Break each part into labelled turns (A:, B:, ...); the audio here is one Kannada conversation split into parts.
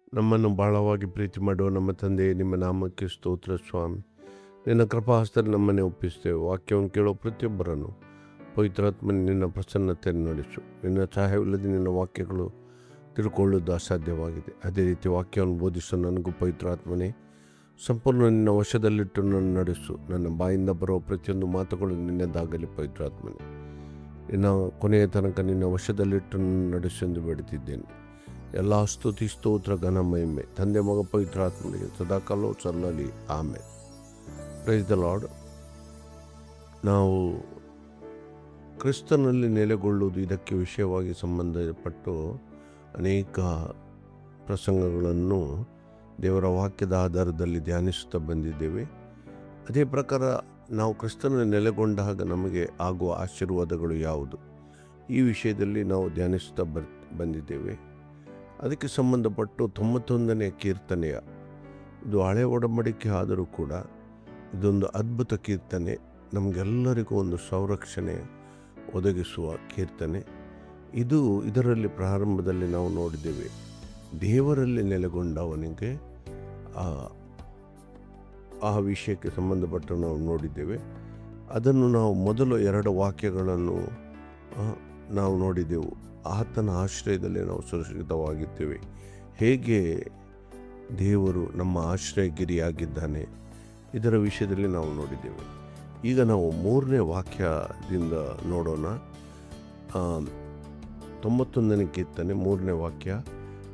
A: ನಮ್ಮನ್ನು ಬಹಳವಾಗಿ ಪ್ರೀತಿ ಮಾಡುವ ನಮ್ಮ ತಂದೆ, ನಿಮ್ಮ ನಾಮಕ್ಕೆ ಸ್ತೋತ್ರ ಸ್ವಾಮಿ. ನಿನ್ನ ಕೃಪಾಹಸ್ತದಲ್ಲಿ ನಮ್ಮನ್ನೇ ಒಪ್ಪಿಸ್ತೇವೆ. ವಾಕ್ಯವನ್ನು ಕೇಳೋ ಪ್ರತಿಯೊಬ್ಬರನ್ನು ಪವಿತ್ರಾತ್ಮನ ನಿನ್ನ ಪ್ರಸನ್ನತೆಯನ್ನು ನಡೆಸು. ನಿನ್ನ ಸಹಾಯವಿಲ್ಲದೆ ನಿನ್ನ ವಾಕ್ಯಗಳು ತಿಳ್ಕೊಳ್ಳೋದು ಅಸಾಧ್ಯವಾಗಿದೆ. ಅದೇ ರೀತಿ ವಾಕ್ಯವನ್ನು ಬೋಧಿಸು. ನನಗೂ ಪವಿತ್ರಾತ್ಮನೇ ಸಂಪೂರ್ಣ ನಿನ್ನ ವಶದಲ್ಲಿಟ್ಟು ನನ್ನ ನಡೆಸು. ನನ್ನ ಬಾಯಿಂದ ಬರುವ ಪ್ರತಿಯೊಂದು ಮಾತುಗಳು ನಿನ್ನದಾಗಲಿ. ಪವಿತ್ರಾತ್ಮನೇ ನಿನ್ನ ಕೊನೆಯ ತನಕ ನಿನ್ನ ವಶದಲ್ಲಿಟ್ಟು ನನ್ನ ನಡೆಸು ಎಂದು ಬೇಡುತ್ತಿದ್ದೇನೆ. ಎಲ್ಲ ಸ್ತುತಿ ಸ್ತೋತ್ರ ಘನ ಮಹಿಮೆ ತಂದೆ ಮಗ ಪವಿತ್ರಾತ್ಮನಿಗೆ ಸದಾಕಾಲ ಸಲ್ಲಲಿ. ಆಮೇಲೆ ಪ್ರೈಸ್ ದ ಲಾರ್ಡ್. ನಾವು ಕ್ರಿಸ್ತನಲ್ಲಿ ನೆಲೆಗೊಳ್ಳುವುದು, ಇದಕ್ಕೆ ವಿಷಯವಾಗಿ ಸಂಬಂಧಪಟ್ಟು ಅನೇಕ ಪ್ರಸಂಗಗಳನ್ನು ದೇವರ ವಾಕ್ಯದ ಆಧಾರದಲ್ಲಿ ಧ್ಯಾನಿಸುತ್ತಾ ಬಂದಿದ್ದೇವೆ. ಅದೇ ಪ್ರಕಾರ ನಾವು ಕ್ರಿಸ್ತನಲ್ಲಿ ನೆಲೆಗೊಂಡಾಗ ನಮಗೆ ಆಗುವ ಆಶೀರ್ವಾದಗಳು ಯಾವುದು, ಈ ವಿಷಯದಲ್ಲಿ ನಾವು ಧ್ಯಾನಿಸುತ್ತಾ ಬಂದಿದ್ದೇವೆ. ಅದಕ್ಕೆ ಸಂಬಂಧಪಟ್ಟು 91ನೇ ಕೀರ್ತನೆಯ, ಇದು ಹಳೆ ಒಡಂಬಡಿಕೆ ಆದರೂ ಕೂಡ ಇದೊಂದು ಅದ್ಭುತ ಕೀರ್ತನೆ. ನಮಗೆಲ್ಲರಿಗೂ ಒಂದು ಸಂರಕ್ಷಣೆ ಒದಗಿಸುವ ಕೀರ್ತನೆ ಇದು. ಇದರಲ್ಲಿ ಪ್ರಾರಂಭದಲ್ಲಿ ನಾವು ನೋಡಿದ್ದೇವೆ, ದೇವರಲ್ಲಿ ನೆಲೆಗೊಂಡವನಿಗೆ ಆ ವಿಷಯಕ್ಕೆ ಸಂಬಂಧಪಟ್ಟು ನಾವು ನೋಡಿದ್ದೇವೆ. ಅದನ್ನು ನಾವು ಮೊದಲು 2 ವಾಕ್ಯಗಳನ್ನು ನಾವು ನೋಡಿದೆವು. ಆತನ ಆಶ್ರಯದಲ್ಲಿ ನಾವು ಸುರಕ್ಷಿತವಾಗಿದ್ದೇವೆ, ಹೇಗೆ ದೇವರು ನಮ್ಮ ಆಶ್ರಯಗಿರಿಯಾಗಿದ್ದಾನೆ, ಇದರ ವಿಷಯದಲ್ಲಿ ನಾವು ನೋಡಿದ್ದೇವೆ. ಈಗ ನಾವು 3ನೇ ವಾಕ್ಯದಿಂದ ನೋಡೋಣ. 91ನೇ ಕೀರ್ತನೆ 3ನೇ ವಾಕ್ಯ.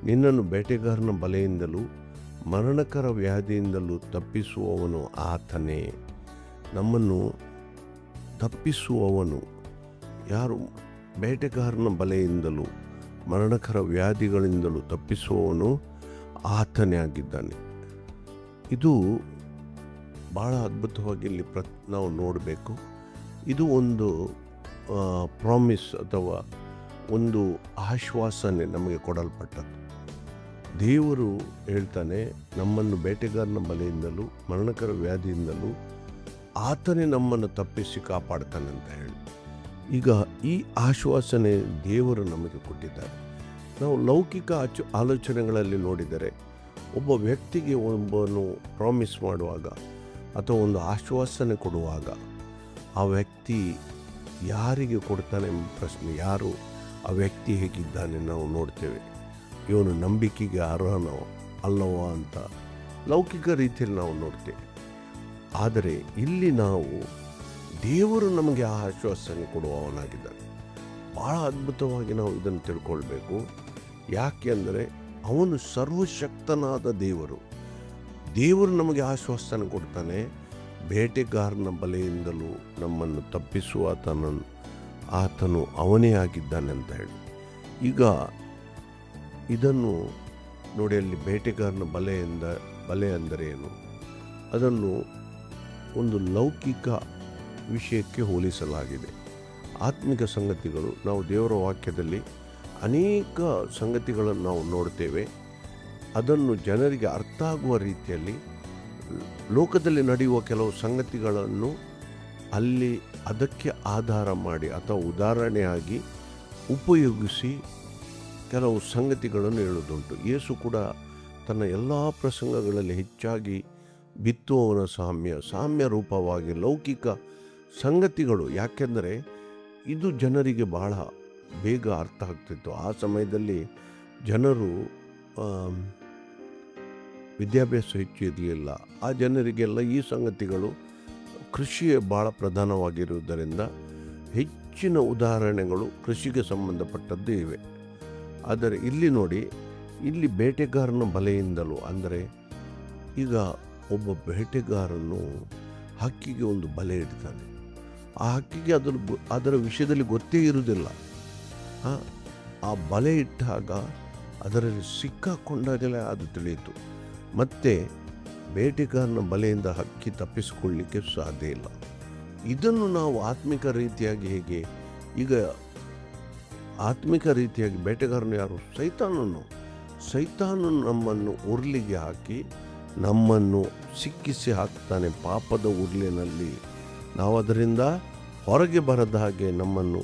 A: ನಿನ್ನನ್ನು ಬೇಟೆಗಾರನ ಬಲೆಯಿಂದಲೂ ಮರಣಕರ ವ್ಯಾಧಿಯಿಂದಲೂ ತಪ್ಪಿಸುವವನು ಆತನೇ. ನಮ್ಮನ್ನು ತಪ್ಪಿಸುವವನು ಯಾರು? ಬೇಟೆಗಾರನ ಬಲೆಯಿಂದಲೂ ಮರಣಕರ ವ್ಯಾಧಿಗಳಿಂದಲೂ ತಪ್ಪಿಸುವವನು ಆತನೇ ಆಗಿದ್ದಾನೆ. ಇದು ಭಾಳ ಅದ್ಭುತವಾಗಿ ಇಲ್ಲಿ ನಾವು ನೋಡಬೇಕು. ಇದು ಒಂದು ಪ್ರಾಮಿಸ್ ಅಥವಾ ಒಂದು ಆಶ್ವಾಸನೆ ನಮಗೆ ಕೊಡಲ್ಪಟ್ಟದ್ದು. ದೇವರು ಹೇಳ್ತಾನೆ, ನಮ್ಮನ್ನು ಬೇಟೆಗಾರನ ಬಲೆಯಿಂದಲೂ ಮರಣಕರ ವ್ಯಾಧಿಯಿಂದಲೂ ಆತನೇ ನಮ್ಮನ್ನು ತಪ್ಪಿಸಿ ಕಾಪಾಡ್ತಾನೆ ಅಂತ ಹೇಳಿ. ಈಗ ಈ ಆಶ್ವಾಸನೆ ದೇವರು ನಮಗೆ ಕೊಟ್ಟಿದ್ದಾರೆ. ನಾವು ಲೌಕಿಕ ಆಲೋಚನೆಗಳಲ್ಲಿ ನೋಡಿದರೆ, ಒಬ್ಬ ವ್ಯಕ್ತಿಗೆ ಒಬ್ಬನು ಪ್ರಾಮಿಸ್ ಮಾಡುವಾಗ ಅಥವಾ ಒಂದು ಆಶ್ವಾಸನೆ ಕೊಡುವಾಗ ಆ ವ್ಯಕ್ತಿ ಯಾರಿಗೆ ಕೊಡ್ತಾನೆ ಎಂಬ ಪ್ರಶ್ನೆ, ಯಾರು ಆ ವ್ಯಕ್ತಿ ಹೇಗಿದ್ದಾನೆ ನಾವು ನೋಡ್ತೇವೆ. ಇವನು ನಂಬಿಕೆಗೆ ಅರ್ಹನೋ ಅಲ್ಲವೋ ಅಂತ ಲೌಕಿಕ ರೀತಿಯಲ್ಲಿ ನಾವು ನೋಡ್ತೇವೆ. ಆದರೆ ಇಲ್ಲಿ ನಾವು ದೇವರು ನಮಗೆ ಆ ಆಶ್ವಾಸನೆ ಕೊಡುವವನಾಗಿದ್ದಾನೆ. ಭಾಳ ಅದ್ಭುತವಾಗಿ ನಾವು ಇದನ್ನು ತಿಳ್ಕೊಳ್ಬೇಕು. ಯಾಕೆ ಅಂದರೆ ಅವನು ಸರ್ವಶಕ್ತನಾದ ದೇವರು. ದೇವರು ನಮಗೆ ಆಶ್ವಾಸನೆ ಕೊಡ್ತಾನೆ, ಬೇಟೆಗಾರನ ಬಲೆಯಿಂದಲೂ ನಮ್ಮನ್ನು ತಪ್ಪಿಸುವ ಆತನು ಅವನೇ ಆಗಿದ್ದಾನೆ ಅಂತ ಹೇಳಿ. ಈಗ ಇದನ್ನು ನೋಡಿ, ಅಲ್ಲಿ ಬೇಟೆಗಾರನ ಬಲೆ ಅಂದರೆ ಏನು? ಅದನ್ನು ಒಂದು ಲೌಕಿಕ ವಿಷಯಕ್ಕೆ ಹೋಲಿಸಲಾಗಿದೆ. ಆತ್ಮಿಕ ಸಂಗತಿಗಳು, ನಾವು ದೇವರ ವಾಕ್ಯದಲ್ಲಿ ಅನೇಕ ಸಂಗತಿಗಳನ್ನು ನಾವು ನೋಡ್ತೇವೆ. ಅದನ್ನು ಜನರಿಗೆ ಅರ್ಥ ಆಗುವ ರೀತಿಯಲ್ಲಿ ಲೋಕದಲ್ಲಿ ನಡೆಯುವ ಕೆಲವು ಸಂಗತಿಗಳನ್ನು ಅಲ್ಲಿ ಅದಕ್ಕೆ ಆಧಾರ ಮಾಡಿ ಅಥವಾ ಉದಾಹರಣೆಯಾಗಿ ಉಪಯೋಗಿಸಿ ಕೆಲವು ಸಂಗತಿಗಳನ್ನು ಹೇಳುವುದುಂಟು. ಯೇಸು ಕೂಡ ತನ್ನ ಎಲ್ಲ ಪ್ರಸಂಗಗಳಲ್ಲಿ ಹೆಚ್ಚಾಗಿ ಬಿತ್ತುವವನ ಸಾಮ್ಯ ರೂಪವಾಗಿ ಲೌಕಿಕ ಸಂಗತಿಗಳು, ಯಾಕೆಂದರೆ ಇದು ಜನರಿಗೆ ಬಹಳ ಬೇಗ ಅರ್ಥ ಆಗ್ತಿತ್ತು. ಆ ಸಮಯದಲ್ಲಿ ಜನರು ವಿದ್ಯಾಭ್ಯಾಸ ಹೆಚ್ಚು ಇರಲಿಲ್ಲ. ಆ ಜನರಿಗೆಲ್ಲ ಈ ಸಂಗತಿಗಳು, ಕೃಷಿಯೇ ಭಾಳ ಪ್ರಧಾನವಾಗಿರುವುದರಿಂದ ಹೆಚ್ಚಿನ ಉದಾಹರಣೆಗಳು ಕೃಷಿಗೆ ಸಂಬಂಧಪಟ್ಟದ್ದು ಇವೆ. ಆದರೆ ಇಲ್ಲಿ ನೋಡಿ, ಇಲ್ಲಿ ಬೇಟೆಗಾರನ ಬಲೆಯಿಂದಲೂ ಅಂದರೆ, ಈಗ ಒಬ್ಬ ಬೇಟೆಗಾರನು ಹಕ್ಕಿಗೆ ಒಂದು ಬಲೆ ಇಡ್ತಾನೆ. ಆ ಹಕ್ಕಿಗೆ ಅದರ ವಿಷಯದಲ್ಲಿ ಗೊತ್ತೇ ಇರುವುದಿಲ್ಲ. ಆ ಬಲೆ ಇಟ್ಟಾಗ ಅದರಲ್ಲಿ ಸಿಕ್ಕಾಕೊಂಡಾಗಲೇ ಅದು ತಿಳಿಯಿತು. ಮತ್ತು ಬೇಟೆಗಾರನ ಬಲೆಯಿಂದ ಹಕ್ಕಿ ತಪ್ಪಿಸಿಕೊಳ್ಳಲಿಕ್ಕೆ ಸಾಧ್ಯ ಇಲ್ಲ. ಇದನ್ನು ನಾವು ಆತ್ಮಿಕ ರೀತಿಯಾಗಿ ಹೇಗೆ, ಈಗ ಆತ್ಮಿಕ ರೀತಿಯಾಗಿ ಬೇಟೆಗಾರನು ಯಾರು? ಸೈತಾನನು ನಮ್ಮನ್ನು ಉರ್ಲಿಗೆ ಹಾಕಿ ನಮ್ಮನ್ನು ಸಿಕ್ಕಿಸಿ ಹಾಕ್ತಾನೆ. ಪಾಪದ ಉರ್ಲಿನಲ್ಲಿ ನಾವು ಅದರಿಂದ ಹೊರಗೆ ಬರದ ಹಾಗೆ ನಮ್ಮನ್ನು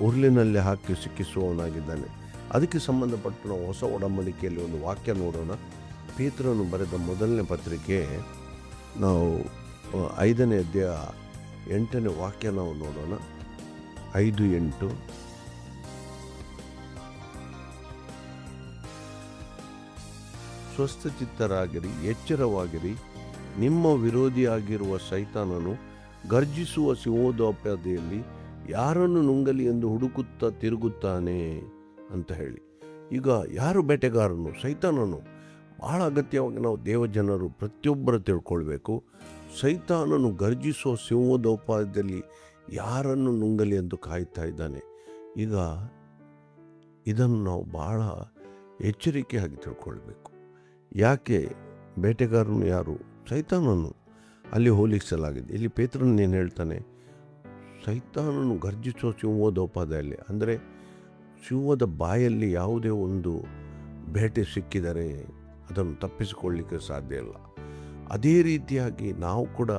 A: ಉರ್ಲಿನಲ್ಲಿ ಹಾಕಿ ಸಿಕ್ಕಿಸುವವನಾಗಿದ್ದಾನೆ. ಅದಕ್ಕೆ ಸಂಬಂಧಪಟ್ಟ ನಾವು ಹೊಸ ಒಡಂಬಡಿಕೆಯಲ್ಲಿ ಒಂದು ವಾಕ್ಯ ನೋಡೋಣ. ಪೇತ್ರನು ಬರೆದ ಮೊದಲನೇ ಪತ್ರಿಕೆ ನಾವು 5ನೇ ಅಧ್ಯಾಯ 8ನೇ ವಾಕ್ಯ ನಾವು ನೋಡೋಣ. 5:8. ಸ್ವಸ್ಥಚಿತ್ತರಾಗಿರಿ, ಎಚ್ಚರವಾಗಿರಿ. ನಿಮ್ಮ ವಿರೋಧಿಯಾಗಿರುವ ಸೈತಾನನು ಗರ್ಜಿಸುವ ಸಿಂಹೋಪದಿಯಲ್ಲಿ ಯಾರನ್ನು ನುಂಗಲಿ ಎಂದು ಹುಡುಕುತ್ತಾ ತಿರುಗುತ್ತಾನೆ ಅಂತ ಹೇಳಿ. ಈಗ ಯಾರು ಬೇಟೆಗಾರನು? ಸೈತಾನನು. ಬಹಳ ಅಗತ್ಯವಾಗಿ ನಾವು ದೇವಜನರು ಪ್ರತಿಯೊಬ್ಬರು ತಿಳ್ಕೊಳ್ಬೇಕು. ಸೈತಾನನು ಗರ್ಜಿಸುವ ಸಿಂಹೋಪದಿಯಲ್ಲಿ ಯಾರನ್ನು ನುಂಗಲಿ ಎಂದು ಕಾಯ್ತಾ ಇದ್ದಾನೆ. ಈಗ ಇದನ್ನು ನಾವು ಬಹಳ ಎಚ್ಚರಿಕೆಯಾಗಿ ತಿಳ್ಕೊಳ್ಬೇಕು. ಯಾಕೆ ಬೇಟೆಗಾರನು ಯಾರು? ಸೈತಾನನು. ಅಲ್ಲಿ ಹೋಲಿಸಲಾಗಿದೆ. ಇಲ್ಲಿ ಪೇತ್ರನು ಏನು ಹೇಳ್ತಾನೆ? ಸೈತಾನನು ಗರ್ಜಿಸುವ ಸಿಂಹೋಪದಿಯಲ್ಲಿ, ಅಂದರೆ ಸಿಂಹದ ಬಾಯಲ್ಲಿ ಯಾವುದೇ ಒಂದು ಬೇಟೆ ಸಿಕ್ಕಿದರೆ ಅದನ್ನು ತಪ್ಪಿಸಿಕೊಳ್ಳಲಿಕ್ಕೆ ಸಾಧ್ಯ ಇಲ್ಲ. ಅದೇ ರೀತಿಯಾಗಿ ನಾವು ಕೂಡ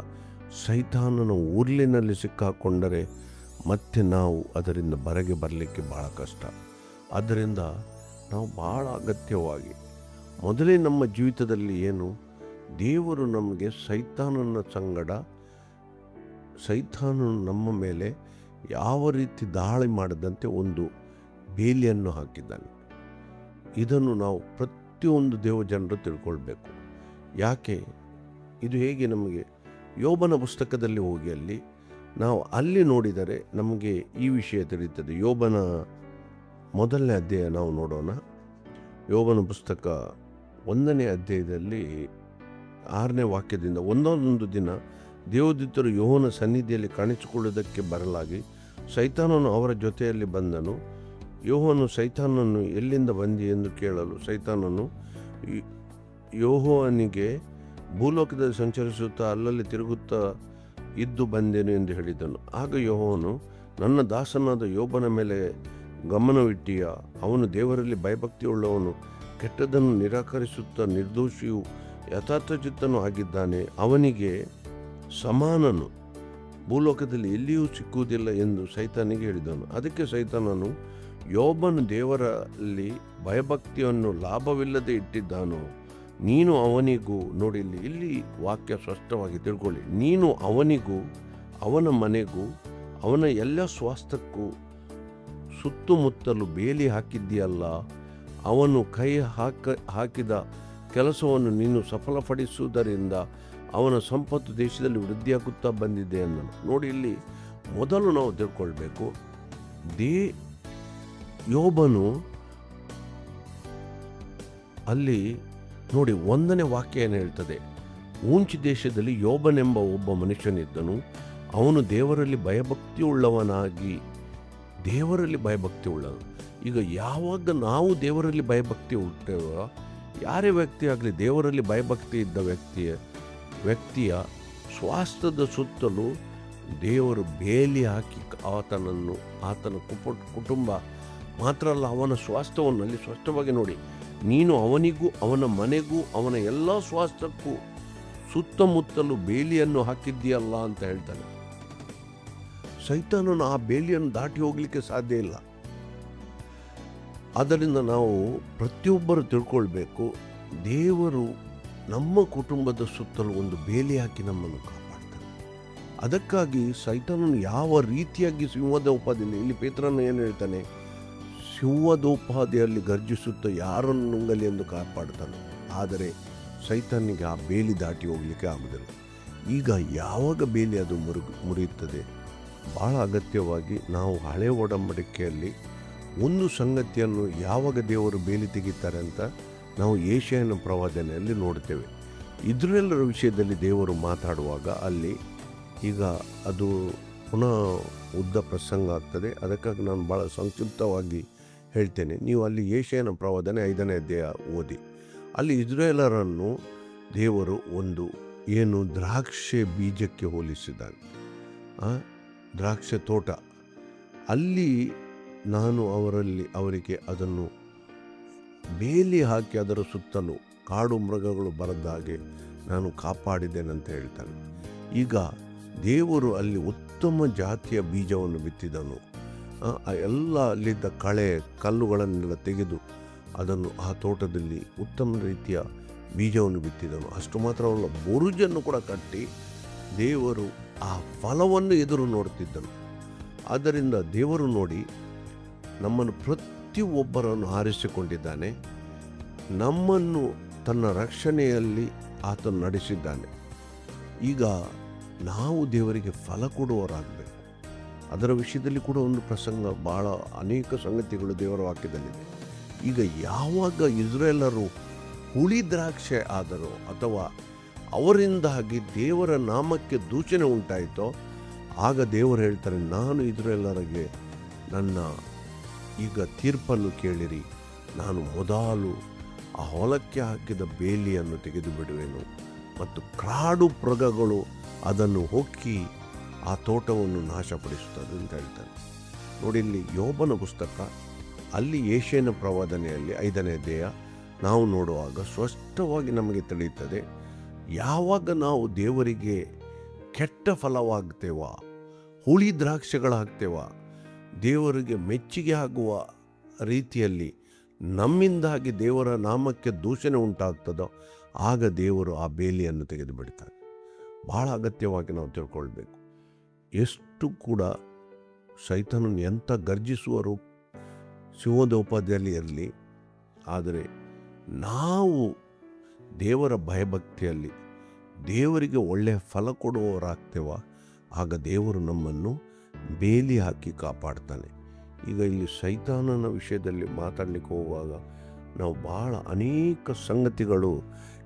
A: ಸೈತಾನನ ಉರ್ಲಿನಲ್ಲಿ ಸಿಕ್ಕಾಕೊಂಡರೆ ಮತ್ತೆ ನಾವು ಅದರಿಂದ ಹೊರಗೆ ಬರಲಿಕ್ಕೆ ಭಾಳ ಕಷ್ಟ. ಆದ್ದರಿಂದ ನಾವು ಭಾಳ ಅಗತ್ಯವಾಗಿ ಮೊದಲೇ ನಮ್ಮ ಜೀವಿತದಲ್ಲಿ ಏನು, ದೇವರು ನಮಗೆ ಸೈತಾನನ ಸಂಗಡ, ಸೈತಾನನು ನಮ್ಮ ಮೇಲೆ ಯಾವ ರೀತಿ ದಾಳಿ ಮಾಡದಂತೆ ಒಂದು ಬೇಲಿಯನ್ನು ಹಾಕಿದ್ದಾನೆ. ಇದನ್ನು ನಾವು ಪ್ರತಿಯೊಂದು ದೇವಜನರು ತಿಳ್ಕೊಳ್ಬೇಕು. ಯಾಕೆ ಇದು ಹೇಗೆ ನಮಗೆ ಯೋಬನ ಪುಸ್ತಕದಲ್ಲಿ ಹೋಗಿ ಅಲ್ಲಿ ನೋಡಿದರೆ ನಮಗೆ ಈ ವಿಷಯ ತಿಳಿಯುತ್ತದೆ. ಯೋಬನ 1ನೇ ಅಧ್ಯಾಯ ನಾವು ನೋಡೋಣ. ಯೋಬನ ಪುಸ್ತಕ 1ನೇ ಅಧ್ಯಾಯದಲ್ಲಿ 6ನೇ ವಾಕ್ಯದಿಂದ, ಒಂದೊಂದು ದಿನ ದೇವದೂತರು ಯೋಹನ ಸನ್ನಿಧಿಯಲ್ಲಿ ಕಾಣಿಸಿಕೊಳ್ಳುವುದಕ್ಕೆ ಬರಲಾಗಿ ಸೈತಾನನು ಅವರ ಜೊತೆಯಲ್ಲಿ ಬಂದನು. ಯೋಹನು ಸೈತಾನನು ಎಲ್ಲಿಂದ ಬಂದಿ ಎಂದು ಕೇಳಲು ಸೈತಾನನು ಯೋಹನಿಗೆ ಭೂಲೋಕದಲ್ಲಿ ಸಂಚರಿಸುತ್ತಾ ಅಲ್ಲಲ್ಲಿ ತಿರುಗುತ್ತಾ ಇದ್ದು ಬಂದೆನು ಎಂದು ಹೇಳಿದನು. ಆಗ ಯೋಹನು, ನನ್ನ ದಾಸನಾದ ಯೋಬನ ಮೇಲೆ ಗಮನವಿಟ್ಟೀಯ. ಅವನು ದೇವರಲ್ಲಿ ಭಯಭಕ್ತಿಯುಳ್ಳವನು, ಕೆಟ್ಟದನ್ನು ನಿರಾಕರಿಸುತ್ತಾ ನಿರ್ದೋಷಿಯು ಯಥಾರ್ಥಚಿತ್ತನೂ ಆಗಿದ್ದಾನೆ. ಅವನಿಗೆ ಸಮಾನನು ಭೂಲೋಕದಲ್ಲಿ ಎಲ್ಲಿಯೂ ಸಿಕ್ಕುವುದಿಲ್ಲ ಎಂದು ಸೈತಾನಿಗೆ ಹೇಳಿದನು. ಅದಕ್ಕೆ ಸೈತಾನನು, ಯೋಬನು ದೇವರಲ್ಲಿ ಭಯಭಕ್ತಿಯನ್ನು ಲಾಭವಿಲ್ಲದೆ ಇಟ್ಟಿದ್ದಾನೋ, ನೀನು ಅವನಿಗೂ, ನೋಡಿ ಇಲ್ಲಿ ವಾಕ್ಯ ಸ್ಪಷ್ಟವಾಗಿ ತಿಳ್ಕೊಳ್ಳಿ, ನೀನು ಅವನಿಗೂ ಅವನ ಮನೆಗೂ ಅವನ ಎಲ್ಲ ಸ್ವಾಸ್ಥ್ಯಕ್ಕೂ ಸುತ್ತಮುತ್ತಲು ಬೇಲಿ ಹಾಕಿದ್ದೀಯಲ್ಲ. ಅವನು ಕೈ ಹಾಕಿದ ಕೆಲಸವನ್ನು ನೀನು ಸಫಲಪಡಿಸುವುದರಿಂದ ಅವನ ಸಂಪತ್ತು ದೇಶದಲ್ಲಿ ವೃದ್ಧಿಯಾಗುತ್ತಾ ಬಂದಿದೆ ಅನ್ನೋನು. ನೋಡಿ ಇಲ್ಲಿ ಮೊದಲು ನಾವು ತಿಳ್ಕೊಳ್ಬೇಕು, ಯೋಬನು ಅಲ್ಲಿ ನೋಡಿ 1ನೇ ವಾಕ್ಯ ಏನು ಹೇಳ್ತದೆ? ಊಂಚಿ ದೇಶದಲ್ಲಿ ಯೋಬನೆಂಬ ಒಬ್ಬ ಮನುಷ್ಯನಿದ್ದನು. ಅವನು ದೇವರಲ್ಲಿ ಭಯಭಕ್ತಿ ಉಳ್ಳವನು. ಈಗ ಯಾವಾಗ ನಾವು ದೇವರಲ್ಲಿ ಭಯಭಕ್ತಿ ಹುಟ್ಟೇವೋ, ಯಾರೇ ವ್ಯಕ್ತಿ ಆಗಲಿ, ದೇವರಲ್ಲಿ ಭಯಭಕ್ತಿ ಇದ್ದ ವ್ಯಕ್ತಿಯ ಸ್ವಾಸ್ಥ್ಯದ ಸುತ್ತಲೂ ದೇವರು ಬೇಲಿ ಹಾಕಿ ಆತನ ಕುಟುಂಬ ಮಾತ್ರ ಅಲ್ಲ, ಅವನ ಸ್ವಾಸ್ಥ್ಯವನ್ನು ಅಲ್ಲಿ ಸ್ಪಷ್ಟವಾಗಿ ನೋಡಿ, ನೀನು ಅವನಿಗೂ ಅವನ ಮನೆಗೂ ಅವನ ಎಲ್ಲ ಸ್ವಾಸ್ಥ್ಯಕ್ಕೂ ಸುತ್ತಮುತ್ತಲು ಬೇಲಿಯನ್ನು ಹಾಕಿದ್ದೀಯಲ್ಲ ಅಂತ ಹೇಳ್ತಾನೆ. ಸೈತಾನನು ಆ ಬೇಲಿಯನ್ನು ದಾಟಿ ಹೋಗಲಿಕ್ಕೆ ಸಾಧ್ಯ ಇಲ್ಲ. ಆದ್ದರಿಂದ ನಾವು ಪ್ರತಿಯೊಬ್ಬರು ತಿಳ್ಕೊಳ್ಬೇಕು, ದೇವರು ನಮ್ಮ ಕುಟುಂಬದ ಸುತ್ತಲೂ ಒಂದು ಬೇಲಿ ಹಾಕಿ ನಮ್ಮನ್ನು ಕಾಪಾಡ್ತಾನೆ. ಅದಕ್ಕಾಗಿ ಸೈತಾನನು ಯಾವ ರೀತಿಯಾಗಿ ಸಿಂಹೋಪದಿಯಲ್ಲಿ, ಇಲ್ಲಿ ಪೇತ್ರನು ಏನು ಹೇಳ್ತಾನೆ? ಸಿಂಹೋಪದಿಯಲ್ಲಿ ಗರ್ಜಿಸುತ್ತಾ ಯಾರನ್ನು ನುಂಗಲಿ ಎಂದು ಕಾಪಾಡ್ತಾನೆ. ಆದರೆ ಸೈತಾನಿಗೆ ಆ ಬೇಲಿ ದಾಟಿ ಹೋಗಲಿಕ್ಕೆ ಆಗುವುದಿಲ್ಲ. ಈಗ ಯಾವಾಗ ಬೇಲಿ ಅದು ಮುರಿಯುತ್ತದೆ? ಭಾಳ ಅಗತ್ಯವಾಗಿ ನಾವು ಹಳೆ ಒಡಂಬಡಿಕೆಯಲ್ಲಿ ಒಂದು ಸಂಗತಿಯನ್ನು ಯಾವಾಗ ದೇವರು ಬೇಲಿ ತೆಗಿತಾರೆ ಅಂತ ನಾವು ಯೆಶಾಯನ ಪ್ರವಾದನೆಯಲ್ಲಿ ನೋಡ್ತೇವೆ. ಇಸ್ರಾಯೇಲರ ವಿಷಯದಲ್ಲಿ ದೇವರು ಮಾತಾಡುವಾಗ ಅಲ್ಲಿ ಈಗ ಅದು ಪುನಃ ಉದ್ದ ಪ್ರಸಂಗ ಆಗ್ತದೆ. ಅದಕ್ಕಾಗಿ ನಾನು ಭಾಳ ಸಂಕ್ಷಿಪ್ತವಾಗಿ ಹೇಳ್ತೇನೆ. ನೀವು ಅಲ್ಲಿ ಯೆಶಾಯನ ಪ್ರವಾದನೆ 5ನೇ ಅಧ್ಯಾಯ ಓದಿ. ಅಲ್ಲಿ ಇಸ್ರಾಯೇಲರನ್ನು ದೇವರು ಒಂದು ದ್ರಾಕ್ಷೆ ಬೀಜಕ್ಕೆ ಹೋಲಿಸಿದ್ದಾನೆ. ದ್ರಾಕ್ಷೆ ತೋಟ. ಅಲ್ಲಿ ನಾನು ಅವರಿಗೆ ಅದನ್ನು ಬೇಲಿ ಹಾಕಿ ಅದರ ಸುತ್ತಲೂ ಕಾಡು ಮೃಗಗಳು ಬರದಾಗೆ ನಾನು ಕಾಪಾಡಿದ್ದೇನಂತ ಹೇಳ್ತಾನೆ. ಈಗ ದೇವರು ಅಲ್ಲಿ ಉತ್ತಮ ಜಾತಿಯ ಬೀಜವನ್ನು ಬಿತ್ತಿದನು. ಆ ಎಲ್ಲ ಅಲ್ಲಿದ್ದ ಕಳೆ ಕಲ್ಲುಗಳನ್ನೆಲ್ಲ ತೆಗೆದು ಅದನ್ನು ಆ ತೋಟದಲ್ಲಿ ಉತ್ತಮ ರೀತಿಯ ಬೀಜವನ್ನು ಬಿತ್ತಿದನು. ಅಷ್ಟು ಮಾತ್ರವಲ್ಲ, ಬುರುಜನ್ನು ಕೂಡ ಕಟ್ಟಿ ದೇವರು ಆ ಫಲವನ್ನು ಎದುರು ನೋಡ್ತಿದ್ದನು. ಆದ್ದರಿಂದ ದೇವರು ನೋಡಿ ನಮ್ಮನ್ನು ಪ್ರತಿಯೊಬ್ಬರನ್ನು ಆರಿಸಿಕೊಂಡಿದ್ದಾನೆ. ನಮ್ಮನ್ನು ತನ್ನ ರಕ್ಷಣೆಯಲ್ಲಿ ಆತನು ನಡೆಸಿದ್ದಾನೆ. ಈಗ ನಾವು ದೇವರಿಗೆ ಫಲ ಕೊಡುವವರಾಗಬೇಕು. ಅದರ ವಿಷಯದಲ್ಲಿ ಕೂಡ ಒಂದು ಪ್ರಸಂಗ, ಭಾಳ ಅನೇಕ ಸಂಗತಿಗಳು ದೇವರ ವಾಕ್ಯದಲ್ಲಿದೆ. ಈಗ ಯಾವಾಗ ಇಸ್ರೇಲರು ಹುಳಿ ದ್ರಾಕ್ಷೆ ಆದರೋ ಅಥವಾ ಅವರಿಂದಾಗಿ ದೇವರ ನಾಮಕ್ಕೆ ದೂಷಣೆ ಉಂಟಾಯಿತೋ, ಆಗ ದೇವರು ಹೇಳ್ತಾರೆ, ನಾನು ಇಸ್ರೇಲರಿಗೆ ನನ್ನ ಈಗ ತೀರ್ಪನ್ನು ಕೇಳಿರಿ, ನಾನು ಮೊದಲು ಆ ಹೊಲಕ್ಕೆ ಹಾಕಿದ ಬೇಲಿಯನ್ನು ತೆಗೆದು ಬಿಡುವೆನು ಮತ್ತು ಕಾಡು ಮೃಗಗಳು ಅದನ್ನು ಹೊಕ್ಕಿ ಆ ತೋಟವನ್ನು ನಾಶಪಡಿಸುತ್ತದೆ ಅಂತ ಹೇಳ್ತಾರೆ. ನೋಡಿ, ಇಲ್ಲಿ ಯೋಬನ ಪುಸ್ತಕ, ಅಲ್ಲಿ ಯೆಶಾಯನ ಪ್ರವಾದನೆಯಲ್ಲಿ 5ನೇ ಅಧ್ಯಾಯ ನಾವು ನೋಡುವಾಗ ಸ್ಪಷ್ಟವಾಗಿ ನಮಗೆ ತಿಳಿಯುತ್ತದೆ, ಯಾವಾಗ ನಾವು ದೇವರಿಗೆ ಕೆಟ್ಟ ಫಲವಾಗ್ತೇವ, ಹುಳಿ ದ್ರಾಕ್ಷಿಗಳಾಗ್ತೇವ, ದೇವರಿಗೆ ಮೆಚ್ಚುಗೆ ಆಗುವ ರೀತಿಯಲ್ಲಿ ನಮ್ಮಿಂದಾಗಿ ದೇವರ ನಾಮಕ್ಕೆ ದೂಷಣೆ ಉಂಟಾಗ್ತದೋ, ಆಗ ದೇವರು ಆ ಬೇಲಿಯನ್ನು ತೆಗೆದು ಬಿಡ್ತಾರೆ. ಭಾಳ ಅಗತ್ಯವಾಗಿ ನಾವು ತಿಳ್ಕೊಳ್ಬೇಕು. ಎಷ್ಟು ಕೂಡ ಸೈತಾನನು ಎಂಥ ಗರ್ಜಿಸುವರು ಸಿಂಹದೋಪಾದಿಯಲ್ಲಿ ಇರಲಿ, ಆದರೆ ನಾವು ದೇವರ ಭಯಭಕ್ತಿಯಲ್ಲಿ ದೇವರಿಗೆ ಒಳ್ಳೆಯ ಫಲ ಕೊಡುವವರಾಗ್ತೇವ, ಆಗ ದೇವರು ನಮ್ಮನ್ನು ಬೇಲಿ ಹಾಕಿ ಕಾಪಾಡ್ತಾನೆ. ಈಗ ಇಲ್ಲಿ ಸೈತಾನನ ವಿಷಯದಲ್ಲಿ ಮಾತಾಡಲಿಕ್ಕೆ ಹೋಗುವಾಗ ನಾವು ಭಾಳ ಅನೇಕ ಸಂಗತಿಗಳು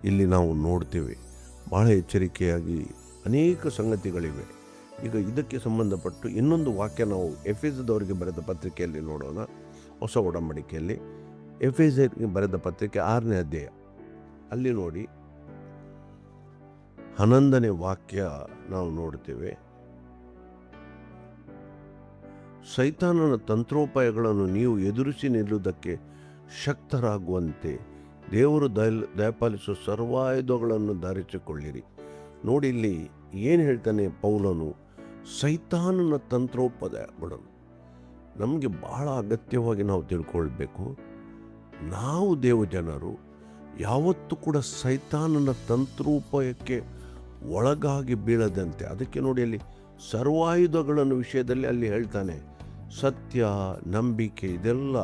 A: ಇಲ್ಲಿ ನಾವು ನೋಡ್ತೇವೆ. ಭಾಳ ಎಚ್ಚರಿಕೆಯಾಗಿ ಅನೇಕ ಸಂಗತಿಗಳಿವೆ. ಈಗ ಇದಕ್ಕೆ ಸಂಬಂಧಪಟ್ಟು ಇನ್ನೊಂದು ವಾಕ್ಯ ನಾವು ಎಫೆಸದವರಿಗೆ ಬರೆದ ಪತ್ರಿಕೆಯಲ್ಲಿ ನೋಡೋಣ. ಹೊಸ ಒಡಂಬಡಿಕೆಯಲ್ಲಿ ಎಫೆಸರಿಗೆ ಬರೆದ ಪತ್ರಿಕೆ 6ನೇ ಅಧ್ಯಾಯ, ಅಲ್ಲಿ ನೋಡಿ 11ನೇ ವಾಕ್ಯ ನಾವು ನೋಡ್ತೇವೆ. ಸೈತಾನನ ತಂತ್ರೋಪಾಯಗಳನ್ನು ನೀವು ಎದುರಿಸಿ ನಿಲ್ಲುವುದಕ್ಕೆ ಶಕ್ತರಾಗುವಂತೆ ದೇವರು ದಯಪಾಲಿಸುವ ಸರ್ವಾಯುಧಗಳನ್ನು ಧರಿಸಿಕೊಳ್ಳಿರಿ. ನೋಡಿ, ಇಲ್ಲಿ ಏನು ಹೇಳ್ತಾನೆ ಪೌಲನು, ಸೈತಾನನ ತಂತ್ರೋಪಾಯಗಳನ್ನು ನಮಗೆ ಬಹಳ ಅಗತ್ಯವಾಗಿ ನಾವು ತಿಳ್ಕೊಳ್ಬೇಕು. ನಾವು ದೇವಜನರು ಯಾವತ್ತೂ ಕೂಡ ಸೈತಾನನ ತಂತ್ರೋಪಾಯಕ್ಕೆ ಒಳಗಾಗಿ ಬೀಳದಂತೆ, ಅದಕ್ಕೆ ನೋಡಿ ಅಲ್ಲಿ ಸರ್ವಾಯುಧಗಳನ್ನು ವಿಷಯದಲ್ಲಿ ಅಲ್ಲಿ ಹೇಳ್ತಾನೆ, ಸತ್ಯ, ನಂಬಿಕೆ, ಇದೆಲ್ಲ